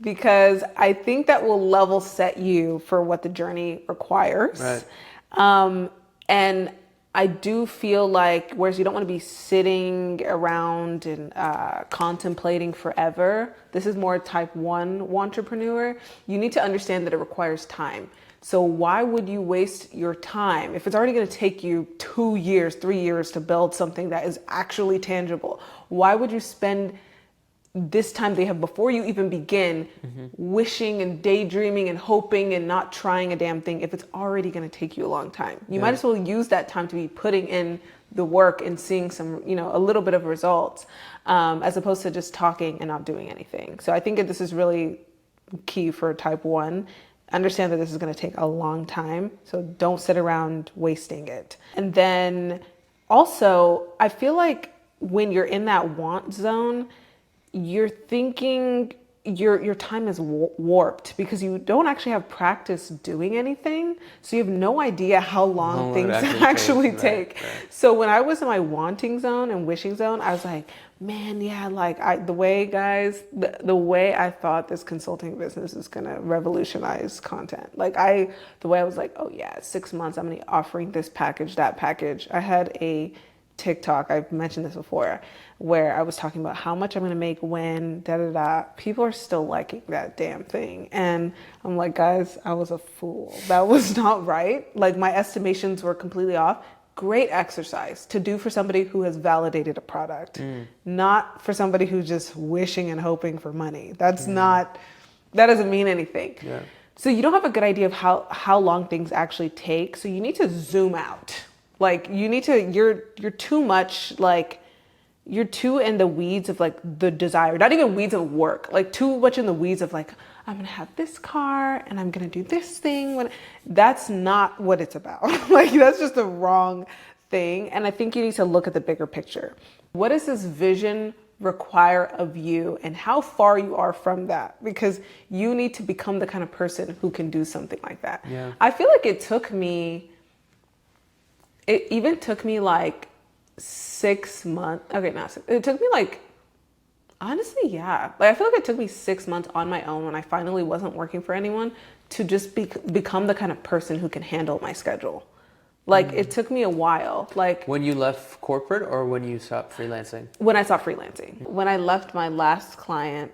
Because I think that will level set you for what the journey requires. Right. And I do feel like, whereas you don't want to be sitting around and contemplating forever, this is more type 1 Wantrepreneur. You need to understand that it requires time. So why would you waste your time if it's already going to take you 2 years, 3 years to build something that is actually tangible? Why would you spend this time they have before you even begin wishing and daydreaming and hoping and not trying a damn thing if it's already going to take you a long time? You might as well use that time to be putting in the work and seeing some, a little bit of results, as opposed to just talking and not doing anything. So I think that this is really key for type 1. Understand that this is going to take a long time. So don't sit around wasting it. And then also, I feel like when you're in that want zone, you're thinking your time is warped because you don't actually have practice doing anything. So you have no idea how long things actually take. Right. So when I was in my wanting zone and wishing zone, I was like, man, yeah, like the way I thought this consulting business is going to revolutionize content. The way I was like, oh yeah, 6 months, I'm going to be offering this package, that package. I had a TikTok, I've mentioned this before, where I was talking about how much I'm going to make when, People are still liking that damn thing. And I'm like, guys, I was a fool. That was not right. Like, my estimations were completely off. Great exercise to do for somebody who has validated a product, not for somebody who's just wishing and hoping for money. That doesn't mean anything. Yeah. So you don't have a good idea of how long things actually take. So you need to zoom out. Like, you're too much, like, you're too in the weeds of like the desire, not even weeds of work, like too much in the weeds of like, I'm going to have this car and I'm going to do this thing. That's not what it's about. Like, that's just the wrong thing. And I think you need to look at the bigger picture. What does this vision require of you and how far you are from that? Because you need to become the kind of person who can do something like that. Yeah. I feel like it even took me like 6 months. Okay, no, it took me like, honestly, yeah. Like, I feel like it took me 6 months on my own when I finally wasn't working for anyone to just become the kind of person who can handle my schedule. Like, it took me a while. Like, when you left corporate or when you stopped freelancing? When I stopped freelancing. When I left my last client,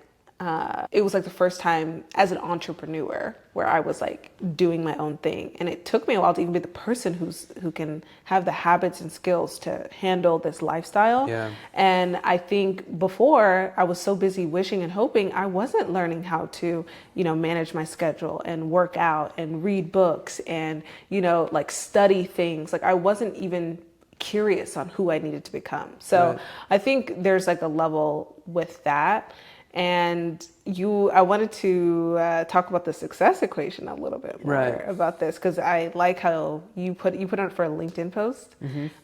it was like the first time as an entrepreneur where I was like doing my own thing. And it took me a while to even be the person who can have the habits and skills to handle this lifestyle. Yeah. And I think before I was so busy wishing and hoping, I wasn't learning how to, manage my schedule and work out and read books and, like study things. Like, I wasn't even curious on who I needed to become. So right. I think there's like a level with that. And I wanted to talk about the success equation a little bit more about this, because I like how you put it for a LinkedIn post,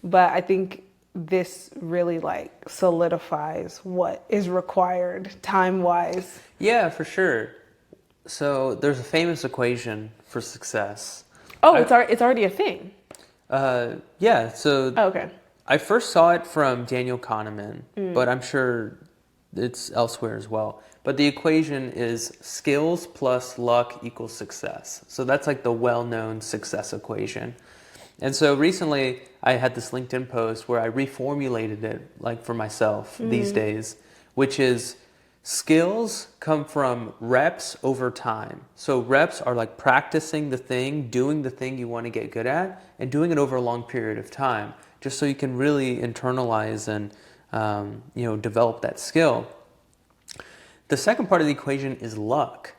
but I think this really like solidifies what is required time-wise. Yeah, for sure. So there's a famous equation for success. Oh, it's already a thing. Yeah. So okay. I first saw it from Daniel Kahneman, but I'm sure it's elsewhere as well. But the equation is skills plus luck equals success. So that's like the well-known success equation. And so recently I had this LinkedIn post where I reformulated it like for myself these days, which is skills come from reps over time. So reps are like practicing the thing, doing the thing you want to get good at, and doing it over a long period of time, just so you can really internalize and develop that skill. The second part of the equation is luck.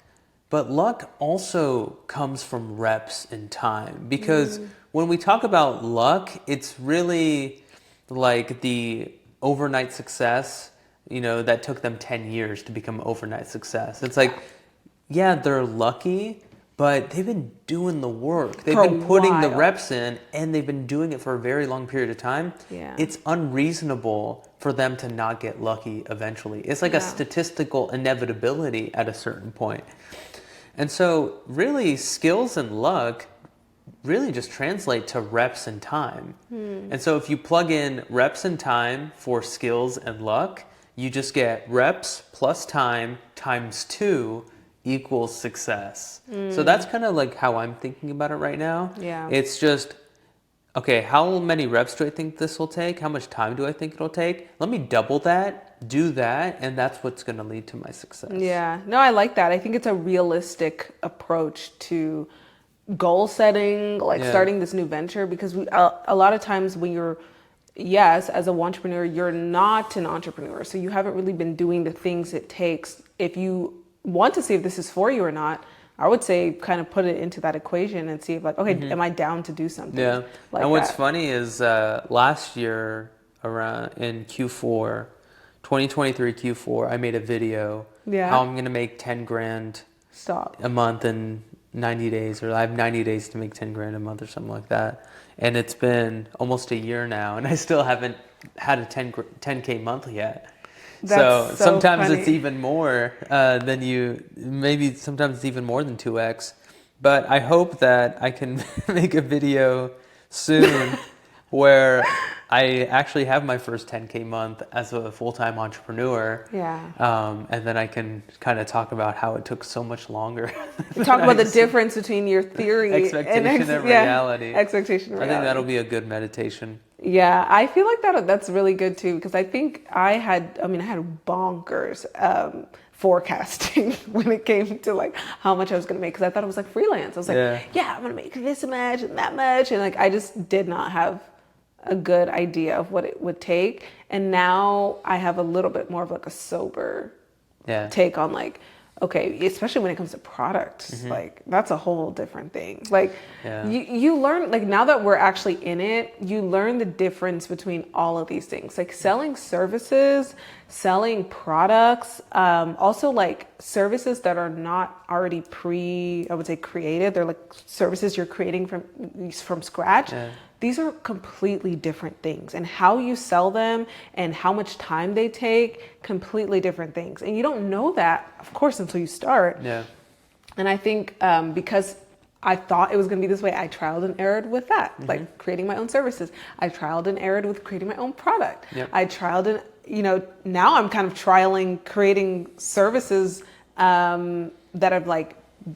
But luck also comes from reps and time. Because when we talk about luck, it's really like the overnight success that took them 10 years to become overnight success. It's like, yeah, they're lucky, but they've been doing the work. They've been putting the reps in, and they've been doing it for a very long period of time. Yeah. It's unreasonable for them to not get lucky eventually. It's like a statistical inevitability at a certain point. And so really skills and luck really just translate to reps and time. And so if you plug in reps and time for skills and luck, you just get reps plus time times 2 equals success. So that's kind of like how I'm thinking about it right now. Yeah. It's just, okay, how many reps do I think this will take? How much time do I think it'll take? Let me double that, do that, and that's what's going to lead to my success. Yeah. No, I like that. I think it's a realistic approach to goal setting, like starting this new venture, because a lot of times when you're, yes, as a entrepreneur, you're not an entrepreneur. So you haven't really been doing the things it takes. If you want to see if this is for you or not, I would say kind of put it into that equation and see if like, okay, am I down to do something? Yeah. Like and what's that. funny is last year around in Q4, 2023 Q4, I made a video how I'm going to make 10 grand a month in 90 days, or I have 90 days to make 10 grand a month or something like that. And it's been almost a year now, and I still haven't had a 10K month yet. So sometimes funny. it's even more maybe sometimes it's even more than 2x. But I hope that I can make a video soon where I actually have my first 10K month as a full-time entrepreneur. Yeah. And then I can kind of talk about how it took so much longer. Talk about the difference between your theory expectation and reality. Expectation and reality. I think that'll be a good meditation. Yeah, I feel like that's really good too, because I think I had bonkers forecasting when it came to like how much I was going to make, because I thought it was like freelance. I was like, I'm going to make this much and that much, and like I just did not have a good idea of what it would take. And now I have a little bit more of like a sober take on like, okay, especially when it comes to products, like that's a whole different thing. Like you learn, like now that we're actually in it, you learn the difference between all of these things, like selling services, selling products, also like services that are not already created. They're like services you're creating from scratch. These are completely different things, and how you sell them and how much time they take, completely different things. And you don't know that, of course, until you start. Yeah. And I think because I thought it was going to be this way, I trialed and errored with that, like creating my own services. I trialed and errored with creating my own product. I trialed and, now I'm kind of trialing creating services that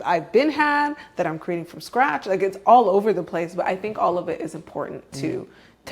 I've been had, that I'm creating from scratch. Like it's all over the place, but I think all of it is important to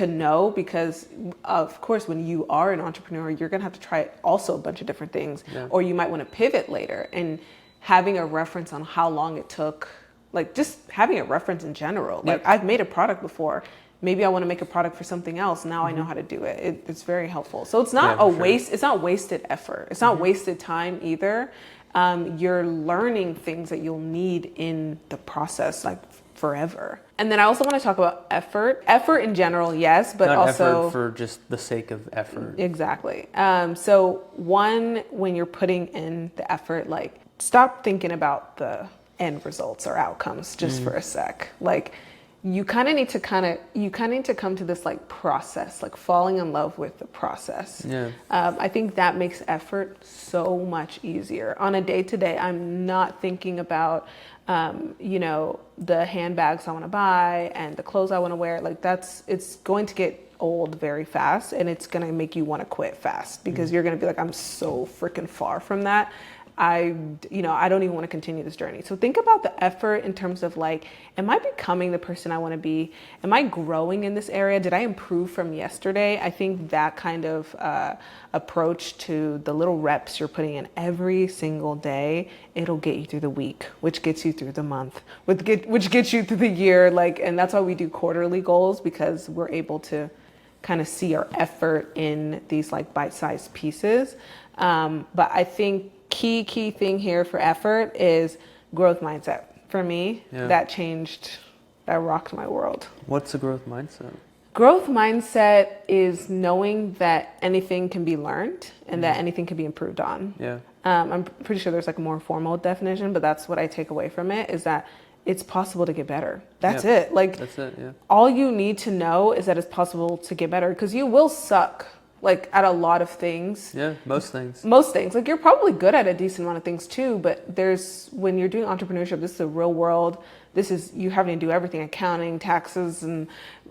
know, because of course when you are an entrepreneur, you're gonna have to try also a bunch of different things, or you might want to pivot later. And having a reference on how long it took, like just having a reference in general. Like I've made a product before, maybe I want to make a product for something else. Now I know how to do it. It's very helpful. So it's not waste. It's not wasted effort. It's not wasted time either. You're learning things that you'll need in the process, like forever. And then I also want to talk about effort. Effort in general, yes, but not also effort for just the sake of effort. Exactly. So when you're putting in the effort, like stop thinking about the end results or outcomes just for a sec. Like you kind of need to come to this like process, like falling in love with the process. I think that makes effort so much easier. On a day-to-day, I'm not thinking about the handbags I want to buy and the clothes I want to wear. Like it's going to get old very fast, and it's going to make you want to quit fast, because you're going to be like, I'm so freaking far from that. I don't even want to continue this journey. So think about the effort in terms of like, am I becoming the person I want to be? Am I growing in this area? Did I improve from yesterday? I think that kind of approach to the little reps you're putting in every single day, it'll get you through the week, which gets you through the month, which gets you through the year. Like, and that's why we do quarterly goals, because we're able to kind of see our effort in these like bite-sized pieces. But I think key thing here for effort is growth mindset. For me, that rocked my world. What's a growth mindset? Growth mindset is knowing that anything can be learned and that anything can be improved on. Yeah. I'm pretty sure there's like a more formal definition, but that's what I take away from it, is that it's possible to get better. That's it. Like, that's it. Yeah. All you need to know is that it's possible to get better, because you will suck like at a lot of things. Yeah, most things. Like, you're probably good at a decent amount of things too, but when you're doing entrepreneurship, this is the real world. This is you having to do everything: accounting, taxes, and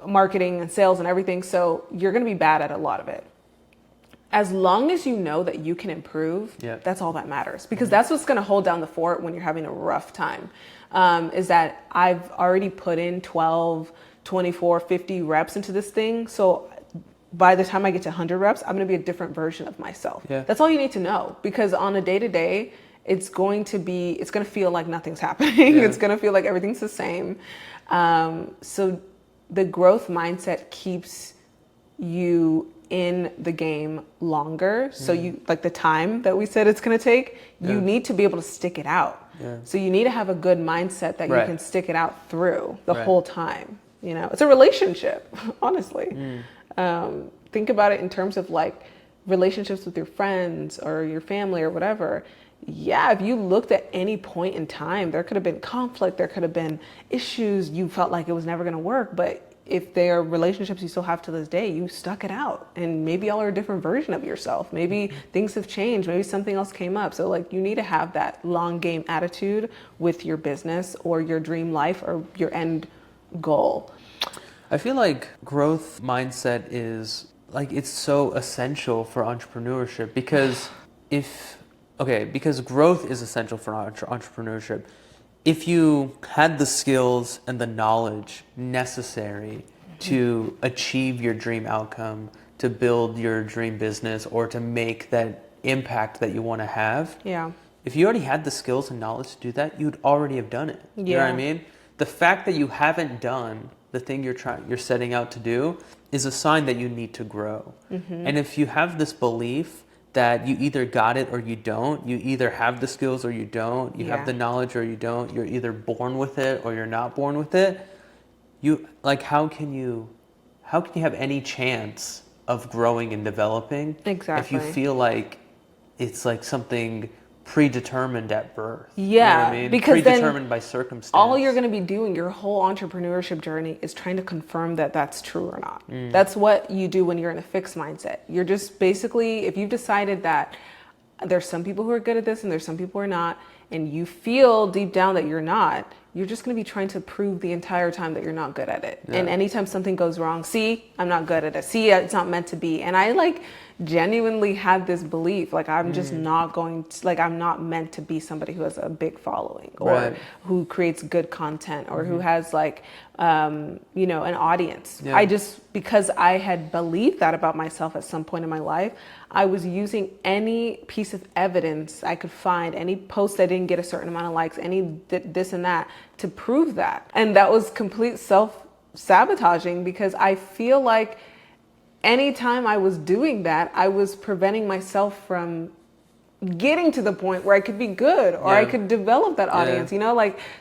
marketing and sales and everything. So you're going to be bad at a lot of it. As long as you know that you can improve, that's all that matters, because that's what's going to hold down the fort when you're having a rough time. Is that I've already put in 12, 24, 50 reps into this thing. So by the time I get to 100 reps, I'm going to be a different version of myself. Yeah. That's all you need to know, because on a day-to-day, it's going to feel like nothing's happening. It's going to feel like everything's the same. So the growth mindset keeps you in the game longer. So you, like the time that we said it's going to take, you need to be able to stick it out. Yeah. So you need to have a good mindset that you can stick it out through the whole time. You know, it's a relationship, honestly. Think about it in terms of like relationships with your friends or your family or whatever. Yeah, if you looked at any point in time, there could have been conflict, there could have been issues, you felt like it was never going to work, but if there are relationships you still have to this day, you stuck it out, and maybe y'all are a different version of yourself. Maybe things have changed, maybe something else came up. So like, you need to have that long game attitude with your business or your dream life or your end goal. I feel like growth mindset is like, it's so essential for entrepreneurship, because because growth is essential for entrepreneurship. If you had the skills and the knowledge necessary to achieve your dream outcome, to build your dream business, or to make that impact that you want to have, if you already had the skills and knowledge to do that, you'd already have done it. You know what I mean? The fact that you haven't done the thing you're setting out to do is a sign that you need to grow. And if you have this belief that you either got it or you don't, you either have the skills or you don't, you have the knowledge or you don't, you're either born with it or you're not born with it, how can you have any chance of growing and developing if you feel like it's like something predetermined at birth? You know what I mean? Because predetermined by circumstance. All you're going to be doing your whole entrepreneurship journey is trying to confirm that that's true or not. That's what you do when you're in a fixed mindset. You're just basically, if you've decided that there's some people who are good at this and there's some people who are not, and you feel deep down that you're not, you're just going to be trying to prove the entire time that you're not good at it. And anytime something goes wrong, see, I'm not good at it. See, it's not meant to be. And I genuinely had this belief, I'm just not going to, I'm not meant to be somebody who has a big following or who creates good content or who has an audience. Because I had believed that about myself at some point in my life, I was using any piece of evidence I could find, any post that didn't get a certain amount of likes, any this and that, to prove that. And that was complete self-sabotaging, because I feel like anytime I was doing that, I was preventing myself from getting to the point where I could be good or I could develop that audience,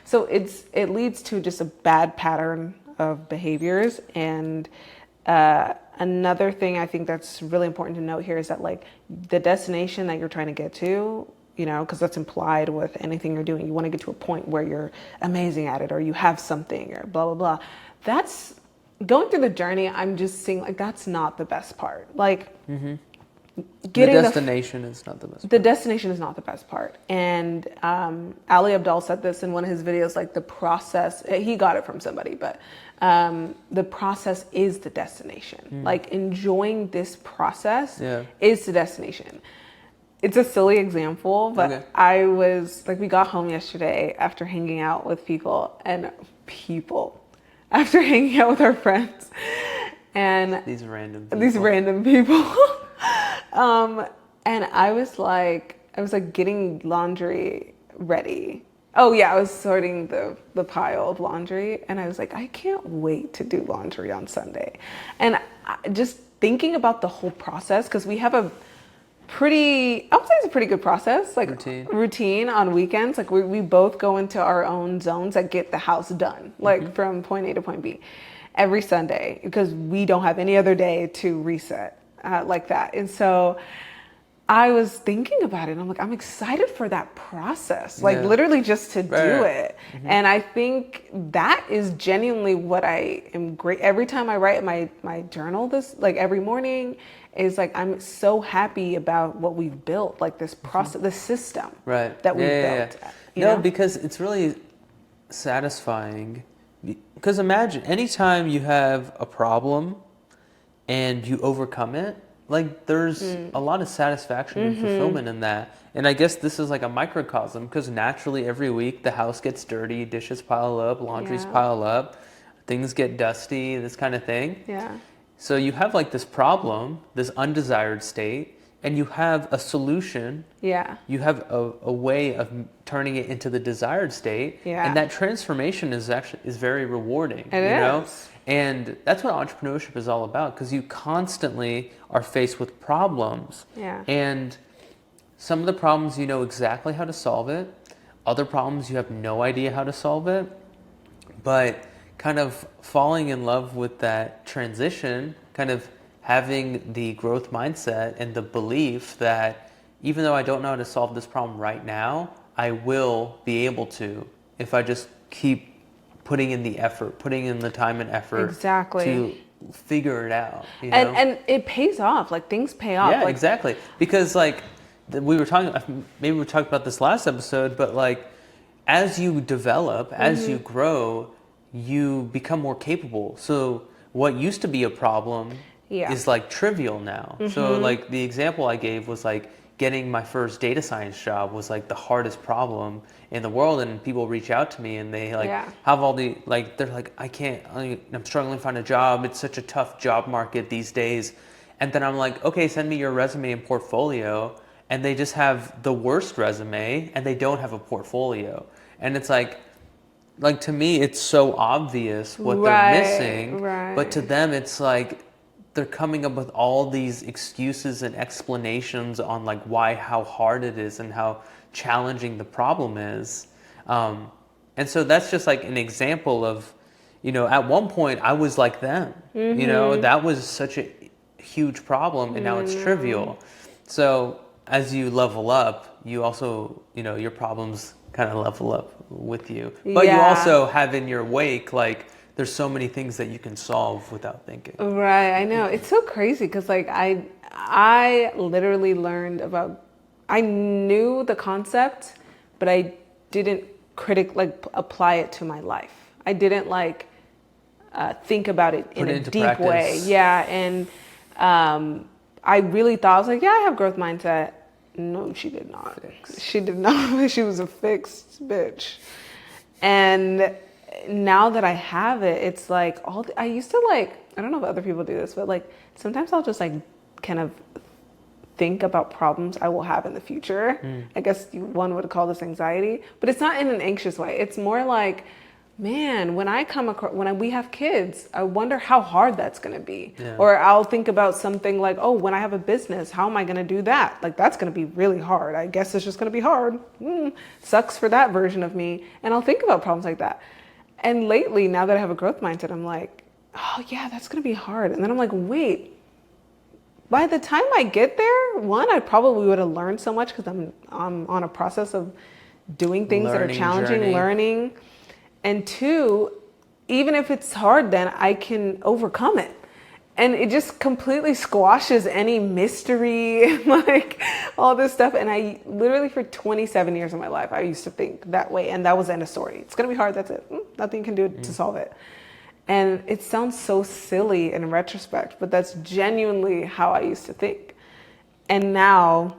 so it leads to just a bad pattern of behaviors. And another thing I think that's really important to note here is that the destination that you're trying to get to, because that's implied with anything you're doing. You want to get to a point where you're amazing at it, or you have something, or blah, blah, blah. That's going through the journey. I'm just seeing that's not the best part. Getting the destination is not the best part. The destination is not the best part. And Ali Abdaal said this in one of his videos, the process, he got it from somebody, but the process is the destination. Enjoying this process is the destination. It's a silly example, but I was we got home yesterday after hanging out with after hanging out with our friends, and these random people. And I was getting laundry ready. Oh yeah, I was sorting the pile of laundry, and I was I can't wait to do laundry on Sunday. And just thinking about the whole process, because we have I would say it's a pretty good process, routine on weekends. We both go into our own zones that get the house done, from point A to point B. every Sunday because we don't have any other day to reset like that. And so I was thinking about it and I'm like, I'm excited for that process, like literally just to do it. Mm-hmm. And I think that is genuinely what I am great. Every time I write my journal, this like every morning is like, I'm so happy about what we've built, like this process, the system that we've built. You know? Because it's really satisfying. Because imagine anytime you have a problem and you overcome it, like there's a lot of satisfaction and fulfillment in that. And I guess this is like a microcosm because naturally every week the house gets dirty, dishes pile up, laundries pile up, things get dusty, this kind of thing. Yeah. So you have like this problem, this undesired state, and you have a solution. Yeah. You have a way of turning it into the desired state. Yeah. And that transformation is very rewarding. It is. And that's what entrepreneurship is all about because you constantly are faced with problems. Yeah. And some of the problems you know exactly how to solve it. Other problems you have no idea how to solve it. But kind of falling in love with that transition, kind of having the growth mindset and the belief that even though I don't know how to solve this problem right now, I will be able to if I just keep putting in the effort, putting in the time and effort to figure it out. You know? And it pays off. Like things pay off. Yeah, like, exactly. Because like we were talking, maybe we talked about this last episode, but like as you develop, as you grow, you become more capable. So what used to be a problem is like trivial now. So like the example I gave was like getting my first data science job was like the hardest problem in the world, and people reach out to me and they like have all the like they're like I'm struggling to find a job, it's such a tough job market these days. And then I'm like, okay, send me your resume and portfolio, and they just have the worst resume and they don't have a portfolio. And it's like to me it's so obvious what they're missing, but to them it's like they're coming up with all these excuses and explanations on like how hard it is and how challenging the problem is. And so that's just like an example of, at one point I was like them, that was such a huge problem and now it's trivial. So as you level up, you also, your problems kind of level up with you, but you also have in your wake, like, there's so many things that you can solve without thinking. Right, I know. It's so crazy because like I literally learned I knew the concept, but I didn't apply it to my life. I didn't think about it in a deep practice. way. Yeah, and I really thought, I was like, yeah, I have growth mindset. No, she did not. She did not. She was a fixed bitch. And now that I have it, it's like I used to I don't know if other people do this, but like sometimes I'll just kind of think about problems I will have in the future. I guess one would call this anxiety, but it's not in an anxious way. It's more like, man, when we have kids, I wonder how hard that's going to be. Yeah. Or I'll think about something like, oh, when I have a business, how am I going to do that? Like, that's going to be really hard. I guess it's just going to be hard. Sucks for that version of me. And I'll think about problems like that. And lately, now that I have a growth mindset, I'm like, oh yeah, that's going to be hard. And then I'm like, wait, by the time I get there, one, I probably would have learned so much because I'm on a process of doing things that are challenging, learning. And two, even if it's hard, then I can overcome it. And it just completely squashes any mystery, like all this stuff. And I literally, for 27 years of my life, I used to think that way. And that was the end of story. It's going to be hard. That's it. Nothing you can do to solve it. And it sounds so silly in retrospect, but that's genuinely how I used to think. And now,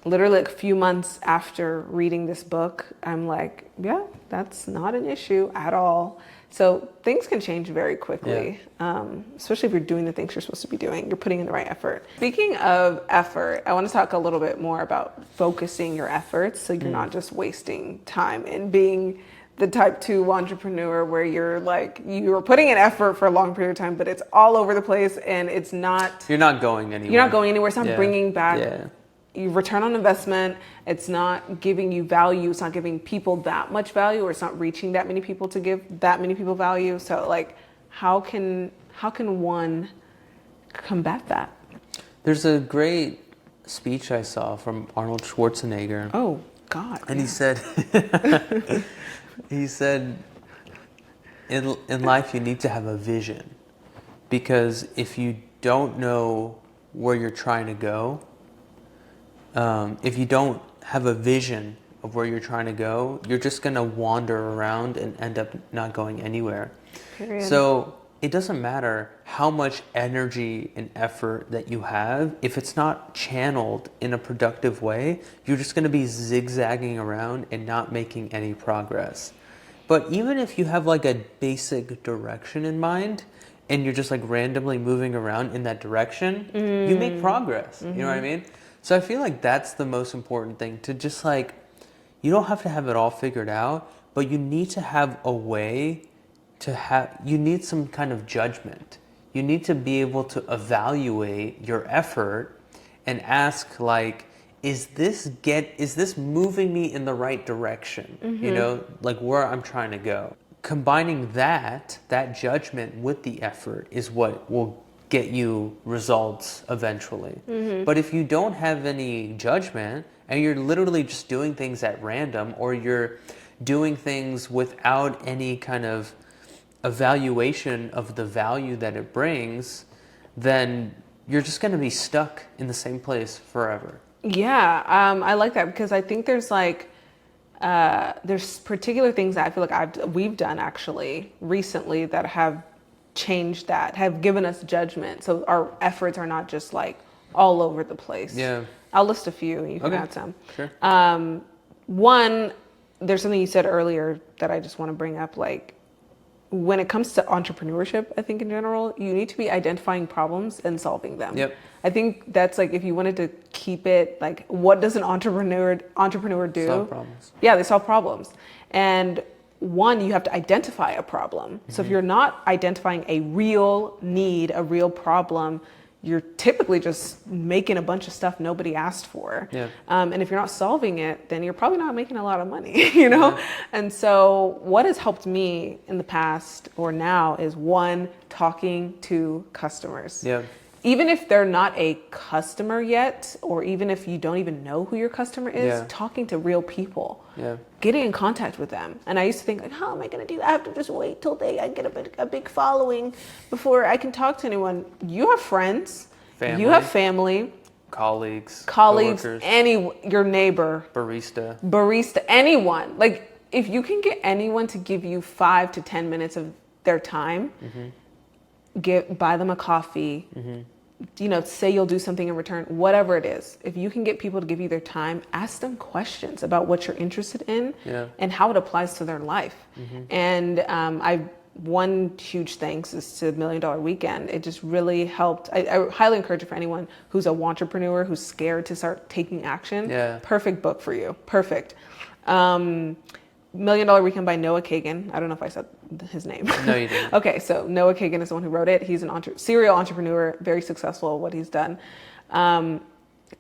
literally a few months after reading this book, I'm like, yeah, that's not an issue at all. So things can change very quickly, especially if you're doing the things you're supposed to be doing. You're putting in the right effort. Speaking of effort, I want to talk a little bit more about focusing your efforts so you're not just wasting time and being the type 2 entrepreneur where you're putting in effort for a long period of time, but it's all over the place and it's not... You're not going anywhere. You're not going anywhere. It's not bringing back... You return on investment, it's not giving you value, it's not giving people that much value, or it's not reaching that many people to give that many people value. So how can one combat that? There's a great speech I saw from Arnold Schwarzenegger. Oh God. And he said, in life you need to have a vision, because if you don't know where you're trying to go, if you don't have a vision of where you're trying to go, you're just going to wander around and end up not going anywhere. Period. So it doesn't matter how much energy and effort that you have. If it's not channeled in a productive way, you're just going to be zigzagging around and not making any progress. But even if you have like a basic direction in mind and you're just like randomly moving around in that direction, you make progress. You know what I mean? So I feel like that's the most important thing, to just like, you don't have to have it all figured out, but you need to have a way to have, you need some kind of judgment. You need to be able to evaluate your effort and ask, like, is this moving me in the right direction? You know, like where I'm trying to go. Combining that judgment with the effort is what will get you results eventually. But if you don't have any judgment and you're literally just doing things at random, or you're doing things without any kind of evaluation of the value that it brings, then you're just going to be stuck in the same place forever. Yeah, I like that, because I think there's like there's particular things that I feel like we've done actually recently that have changed, that have given us judgment, so our efforts are not just like all over the place. Yeah, I'll list a few and you can add some. Sure. One, there's something you said earlier that I just want to bring up, like when it comes to entrepreneurship, I think in general, you need to be identifying problems and solving them. Yep. I think that's like, if you wanted to keep it, like, what does an entrepreneur do? Solve problems. Yeah, they solve problems. And one, you have to identify a problem. So if you're not identifying a real need, a real problem, you're typically just making a bunch of stuff nobody asked for. Yeah. And if you're not solving it, then you're probably not making a lot of money, you know? Yeah. And so what has helped me in the past or now is, one, talking to customers. Yeah. Even if they're not a customer yet, or even if you don't even know who your customer is, talking to real people, getting in contact with them. And I used to think, like, how am I going to do that? I have to just wait till I get a big following before I can talk to anyone. You have friends, you have family, colleagues, your neighbor, barista, anyone. Like, if you can get anyone to give you 5 to 10 minutes of their time, buy them a coffee, you know, say you'll do something in return, whatever it is. If you can get people to give you their time, ask them questions about what you're interested in and how it applies to their life. And one huge thanks is to $1 Million Weekend. It just really helped. I highly encourage it for anyone who's a wantrepreneur, who's scared to start taking action. Perfect book for you. Perfect. $1 Million Weekend by Noah Kagan. I don't know if I said his name. No, you didn't. Okay, so Noah Kagan is the one who wrote it. He's an serial entrepreneur, very successful at what he's done.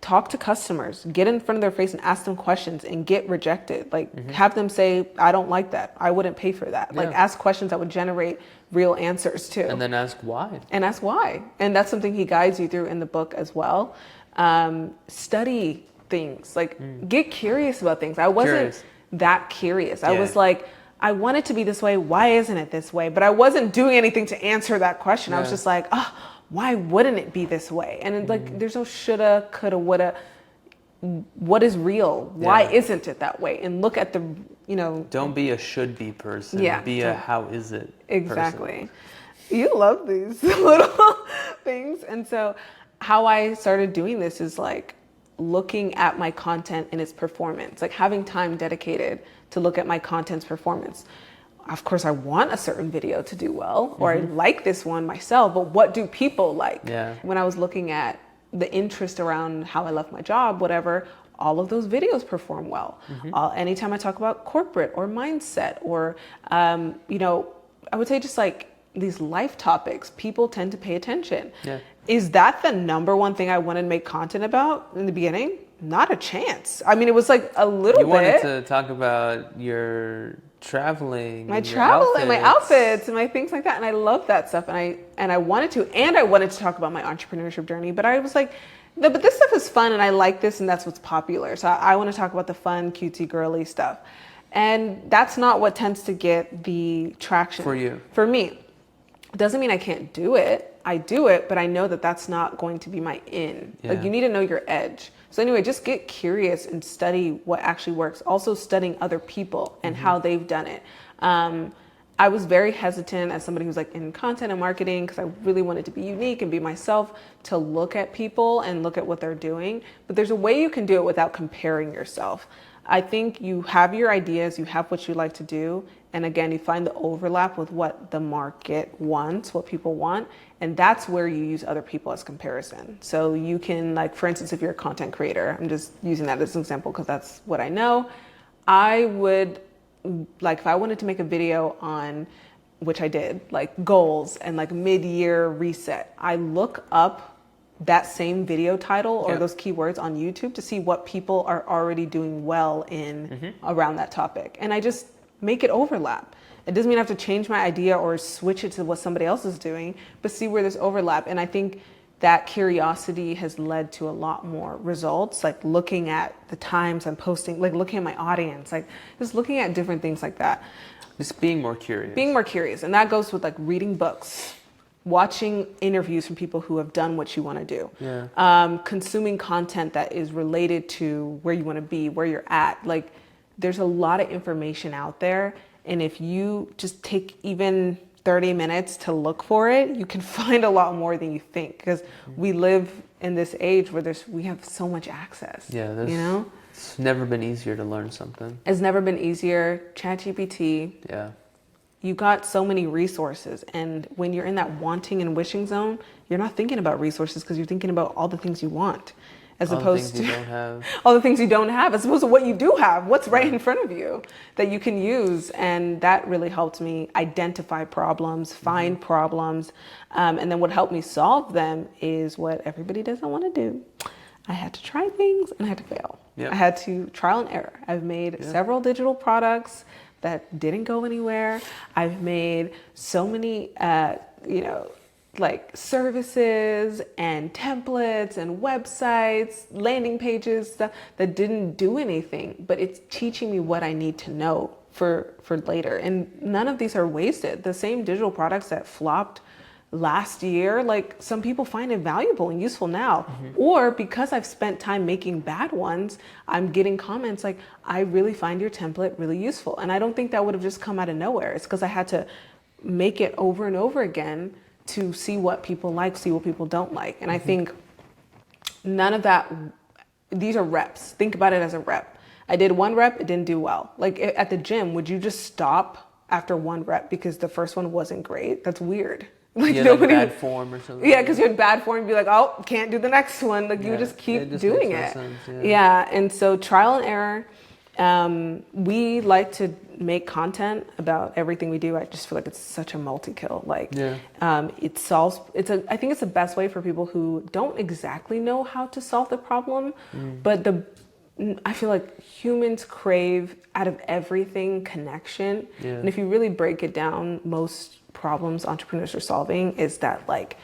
Talk to customers, get in front of their face and ask them questions and get rejected. Like, have them say, I don't like that. I wouldn't pay for that. Like, ask questions that would generate real answers too. And then ask why. And that's something he guides you through in the book as well. Study things, like get curious about things. I wasn't that curious. I was like, I want it to be this way. Why isn't it this way? But I wasn't doing anything to answer that question. I was just like, why wouldn't it be this way? And like, there's no shoulda, coulda, woulda. What is real? Why isn't it that way? And look at the, you know. Don't be a should be person. Be a how is it person. You love these little things. And so how I started doing this is like looking at my content and its performance, like having time dedicated to look at my content's performance. Of course, I want a certain video to do well, or I like this one myself, but what do people like? When I was looking at the interest around how I left my job, whatever, all of those videos perform well. Anytime I talk about corporate or mindset or, you know, I would say just like these life topics, people tend to pay attention. Is that the number one thing I wanted to make content about in the beginning? not a chance. I mean, it was like a little bit. You wanted to talk about your traveling, my outfits, and my things like that, and I love that stuff. And I wanted to talk about my entrepreneurship journey, but I was like, but this stuff is fun, and I like this, and that's what's popular. So I want to talk about the fun, cutesy, girly stuff, and that's not what tends to get the traction for you. For me, it doesn't mean I can't do it. I do it, but I know that that's not going to be my in. Yeah. Like, you need to know your edge. So anyway, just get curious and study what actually works. Also studying other people and how they've done it. I was very hesitant as somebody who's like in content and marketing, because I really wanted to be unique and be myself, to look at people and look at what they're doing. But there's a way you can do it without comparing yourself. I think you have your ideas, you have what you like to do. And again, you find the overlap with what the market wants, what people want. And that's where you use other people as comparison. So you can, like, for instance, if you're a content creator, I'm just using that as an example because that's what I know. I would, like, if I wanted to make a video on, which I did, like goals and like mid-year reset, I look up that same video title or those keywords on YouTube to see what people are already doing well in around that topic. And I just make it overlap. It doesn't mean I have to change my idea or switch it to what somebody else is doing, but see where there's overlap. And I think that curiosity has led to a lot more results, like looking at the times I'm posting, like looking at my audience, like just looking at different things like that. Just being more curious. Being more curious. And that goes with like reading books, watching interviews from people who have done what you want to do, consuming content that is related to where you want to be, where you're at. Like, there's a lot of information out there. And if you just take even 30 minutes to look for it, you can find a lot more than you think, because we live in this age where we have so much access. Yeah, you know? It's never been easier to learn something. It's never been easier. ChatGPT. Yeah. You got so many resources, and when you're in that wanting and wishing zone, you're not thinking about resources because you're thinking about all the things you want, as opposed to all the things you don't have, as opposed to what you do have, what's right in front of you that you can use. And that really helped me identify problems, find problems, and then what helped me solve them is what everybody doesn't want to do. I had to try things and I had to fail. I had to trial and error. I've made several digital products that didn't go anywhere. I've made so many, like services and templates and websites, landing pages, stuff that didn't do anything, but it's teaching me what I need to know for later. And none of these are wasted. The same digital products that flopped last year, like, some people find it valuable and useful now. Or because I've spent time making bad ones, I'm getting comments like, I really find your template really useful. And I don't think that would have just come out of nowhere. It's because I had to make it over and over again to see what people like, see what people don't like. And I think none of that, these are reps. Think about it as a rep. I did one rep, it didn't do well. Like at the gym, would you just stop after one rep because the first one wasn't great? That's weird. Like, you had bad form or something. Yeah, because you had bad form, you'd be like, oh, can't do the next one. Like, you would just keep doing it. Yeah, and so trial and error. We like to make content about everything we do. I just feel like it's such a multi-kill. Like, it solves. I think it's the best way for people who don't exactly know how to solve the problem, but I feel like humans crave, out of everything, connection. And if you really break it down, most problems entrepreneurs are solving is that, like,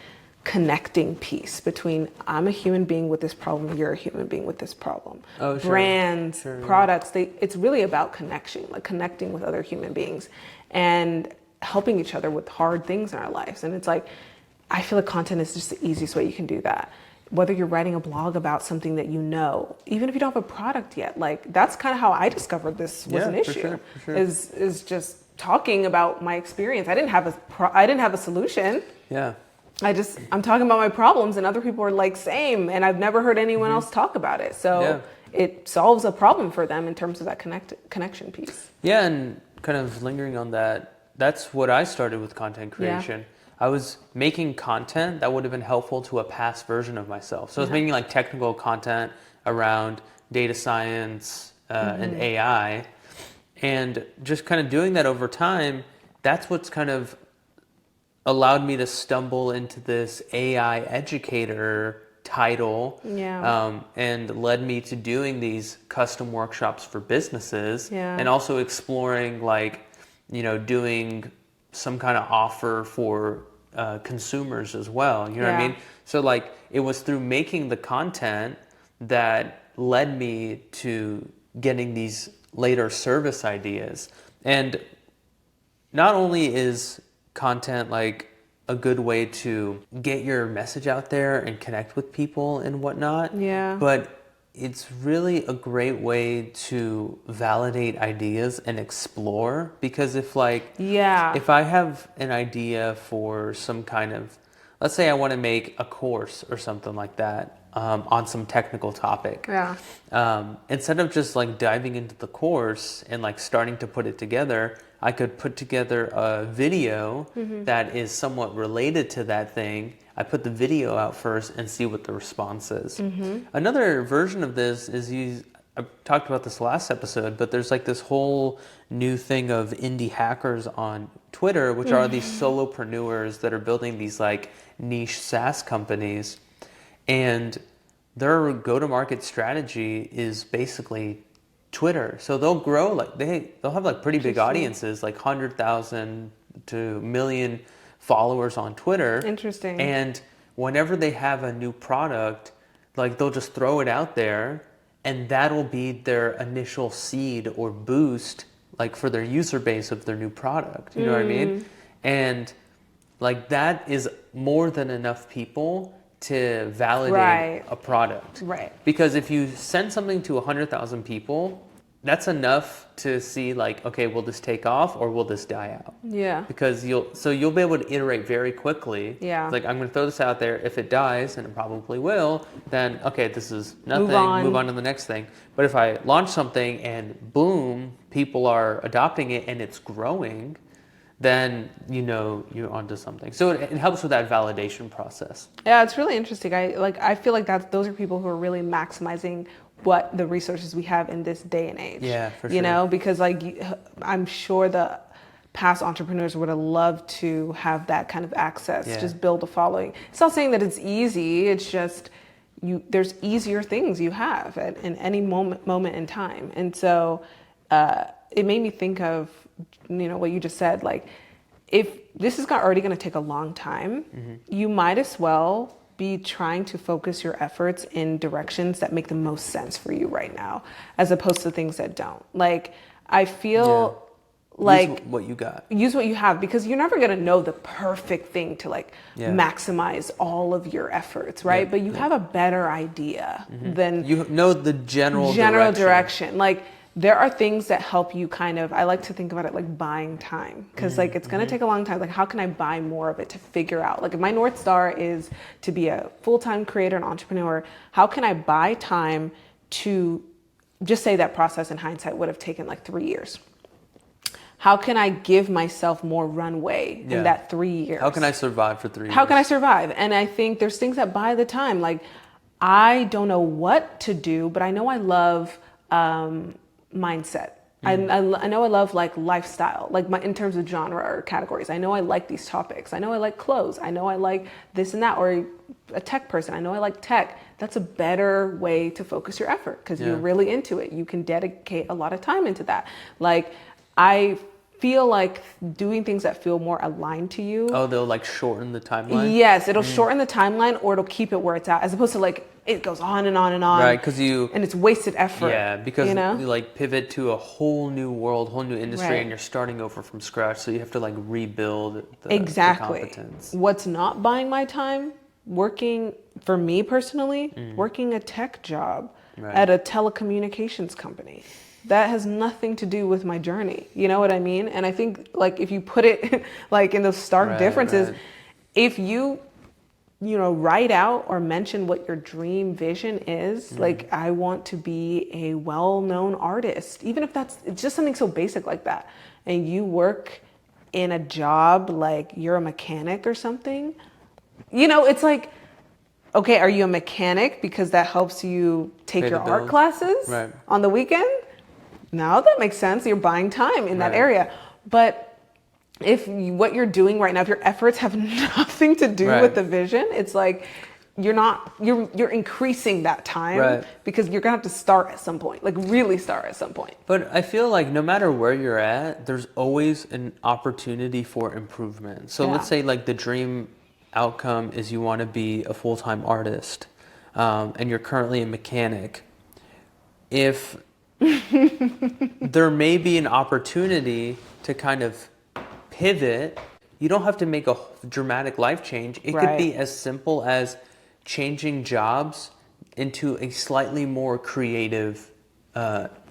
connecting piece between, I'm a human being with this problem, you're a human being with this problem. Brands, products, it's really about connection, like connecting with other human beings and helping each other with hard things in our lives. And it's like, I feel like content is just the easiest way you can do that. Whether you're writing a blog about something that you know, even if you don't have a product yet, like, that's kind of how I discovered this was an issue. Is just talking about my experience. I didn't have a solution. I'm talking about my problems, and other people are like, same, and I've never heard anyone else talk about it. So it solves a problem for them in terms of that connection piece. Yeah, and kind of lingering on that, that's what I started with content creation. I was making content that would have been helpful to a past version of myself. So I was making like technical content around data science and AI, and just kind of doing that over time. That's what's kind of allowed me to stumble into this AI educator title, Yeah. and led me to doing these custom workshops for businesses, Yeah. and also exploring like, doing some kind of offer for consumers as well. You know what I Yeah. mean? So like it was through making the content that led me to getting these later service ideas. And not only is content like a good way to get your message out there and connect with people and whatnot, Yeah. but it's really a great way to validate ideas and explore. Because if I have an idea for some kind of, let's say I want to make a course or something like that, on some technical topic. Yeah. Instead of just like diving into the course and like starting to put it together, I could put together a video that is somewhat related to that thing. I put the video out first and see what the response is. Another version of this is I talked about this last episode, but there's like this whole new thing of indie hackers on Twitter, which are these solopreneurs that are building these like niche SaaS companies. And their go-to-market strategy is basically Twitter. So they'll grow they'll have like pretty big audiences, like 100,000 to 1 million followers on Twitter. Interesting. And whenever they have a new product, like they'll just throw it out there, and that'll be their initial seed or boost, like for their user base of their new product. You know what I mean? And like that is more than enough people to validate a product. Right. Because if you send something to 100,000 people, that's enough to see like, okay, will this take off or will this die out? Yeah. Because you'll be able to iterate very quickly. Yeah. It's like, I'm going to throw this out there. If it dies, and it probably will, then okay, this is nothing. Move on to the next thing. But if I launch something and boom, people are adopting it and it's growing, then you're onto something. So it helps with that validation process. Yeah, it's really interesting. I feel like those are people who are really maximizing what the resources we have in this day and age. Yeah, for sure. Because like I'm sure the past entrepreneurs would have loved to have that kind of access, just build a following. It's not saying that it's easy. It's just there's easier things you have in any moment in time. And so it made me think of what you just said. Like, if this is already going to take a long time, you might as well be trying to focus your efforts in directions that make the most sense for you right now, as opposed to things that don't. Like, I feel like use what you got. Use what you have, because you're never going to know the perfect thing to maximize all of your efforts, right? But you have a better idea than you know the general direction. Like, there are things that help you I like to think about it like buying time, because like it's going to take a long time. Like, how can I buy more of it to figure out, like, if my North Star is to be a full-time creator and entrepreneur, how can I buy time to, just say that process in hindsight would have taken like 3 years. How can I give myself more runway in that 3 years? How can I survive for 3 years? How can I survive? And I think there's things that buy the time. Like, I don't know what to do, but I know I love mindset. I know I love like lifestyle, like in terms of genre or categories. I know I like these topics. I know I like clothes. I know I like this and that. Or a tech person. I know I like tech. That's a better way to focus your effort, because you're really into it. You can dedicate a lot of time into that. Like, I feel like doing things that feel more aligned to you. Oh, they'll like shorten the timeline? Yes, it'll shorten the timeline, or it'll keep it where it's at, as opposed to like it goes on and on and on. Right, because and it's wasted effort. Yeah, because you like pivot to a whole new world, whole new industry, and you're starting over from scratch. So you have to like rebuild the competence. What's not buying my time? Working, for me personally, working a tech job at a telecommunications company. That has nothing to do with my journey. You know what I mean? And I think like if you put it like in those stark differences, if you write out or mention what your dream vision is, like, I want to be a well-known artist, even if it's just something so basic like that, and you work in a job like you're a mechanic or something, it's like, okay, are you a mechanic because that helps you take your art classes on the weekend? No, that makes sense. You're buying time in that area. But if what you're doing right now, if your efforts have nothing to do with the vision, it's like you're increasing that time because you're gonna have to start at some point, like really start at some point. But I feel like no matter where you're at, there's always an opportunity for improvement. So let's say like the dream outcome is you want to be a full-time artist, and you're currently a mechanic. If there may be an opportunity to kind of pivot, you don't have to make a dramatic life change. It could be as simple as changing jobs into a slightly more creative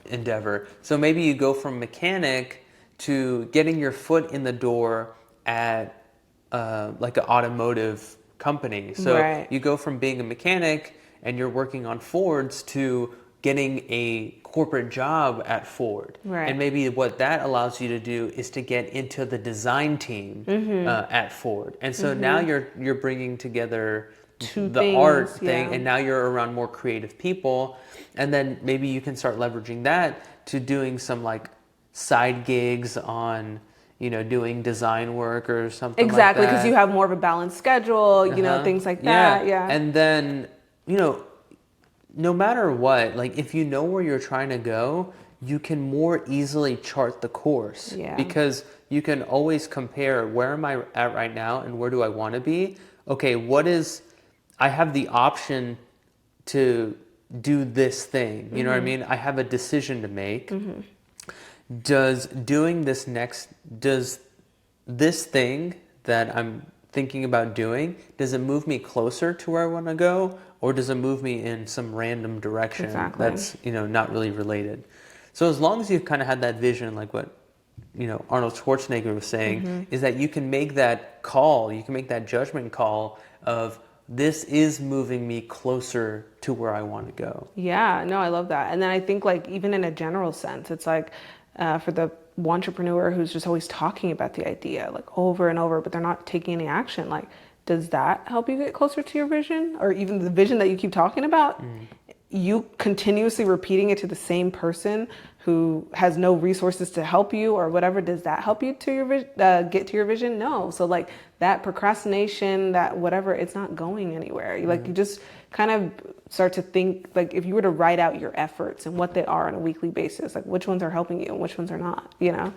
endeavor. So maybe you go from mechanic to getting your foot in the door at like an automotive company. So you go from being a mechanic and you're working on Fords to getting a corporate job at Ford. And maybe what that allows you to do is to get into the design team at Ford. And so now you're bringing together the art thing, and now you're around more creative people. And then maybe you can start leveraging that to doing some like side gigs on, you know, doing design work or something like that. Exactly, because you have more of a balanced schedule, you know, things like that. And then, you know, no matter what, like if you know where you're trying to go, you can more easily chart the course because you can always compare where am I at right now and where do I want to be? Okay, I have the option to do this thing. You know what I mean? I have a decision to make. Does this thing that I'm thinking about doing, does it move me closer to where I want to go, or does it move me in some random direction that's, you know, not really related? So as long as you've kind of had that vision, like what, you know, Arnold Schwarzenegger was saying, is that you can make that call, you can make that judgment call of, this is moving me closer to where I want to go. Yeah, no, I love that. And then I think like even in a general sense, it's like for the Wantrepreneur who's just always talking about the idea like over and over, but they're not taking any action. Like, does that help you get closer to your vision, or even the vision that you keep talking about? You continuously repeating it to the same person who has no resources to help you or whatever, does that help you to your get to your vision? No. So like that procrastination, that whatever, it's not going anywhere. You just kind of start to think, like if you were to write out your efforts and what they are on a weekly basis, like which ones are helping you and which ones are not, you know?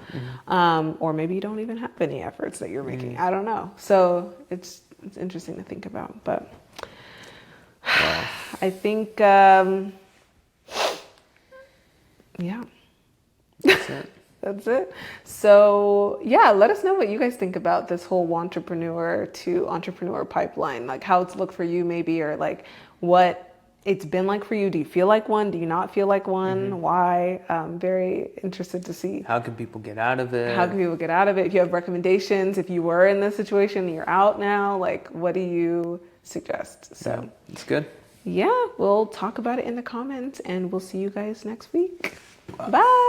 Or maybe you don't even have any efforts that you're making. I don't know. So it's interesting to think about, but I think, That's it. That's it. So yeah, let us know what you guys think about this whole Wantrepreneur to entrepreneur pipeline, like how it's looked for you maybe, or like what it's been like for you. Do you feel like one? Do you not feel like one? Why? Very interested to see. How can people get out of it? How can people get out of it? If you have recommendations, if you were in this situation and you're out now, like what do you suggest? So it's good. Yeah, we'll talk about it in the comments and we'll see you guys next week. Bye.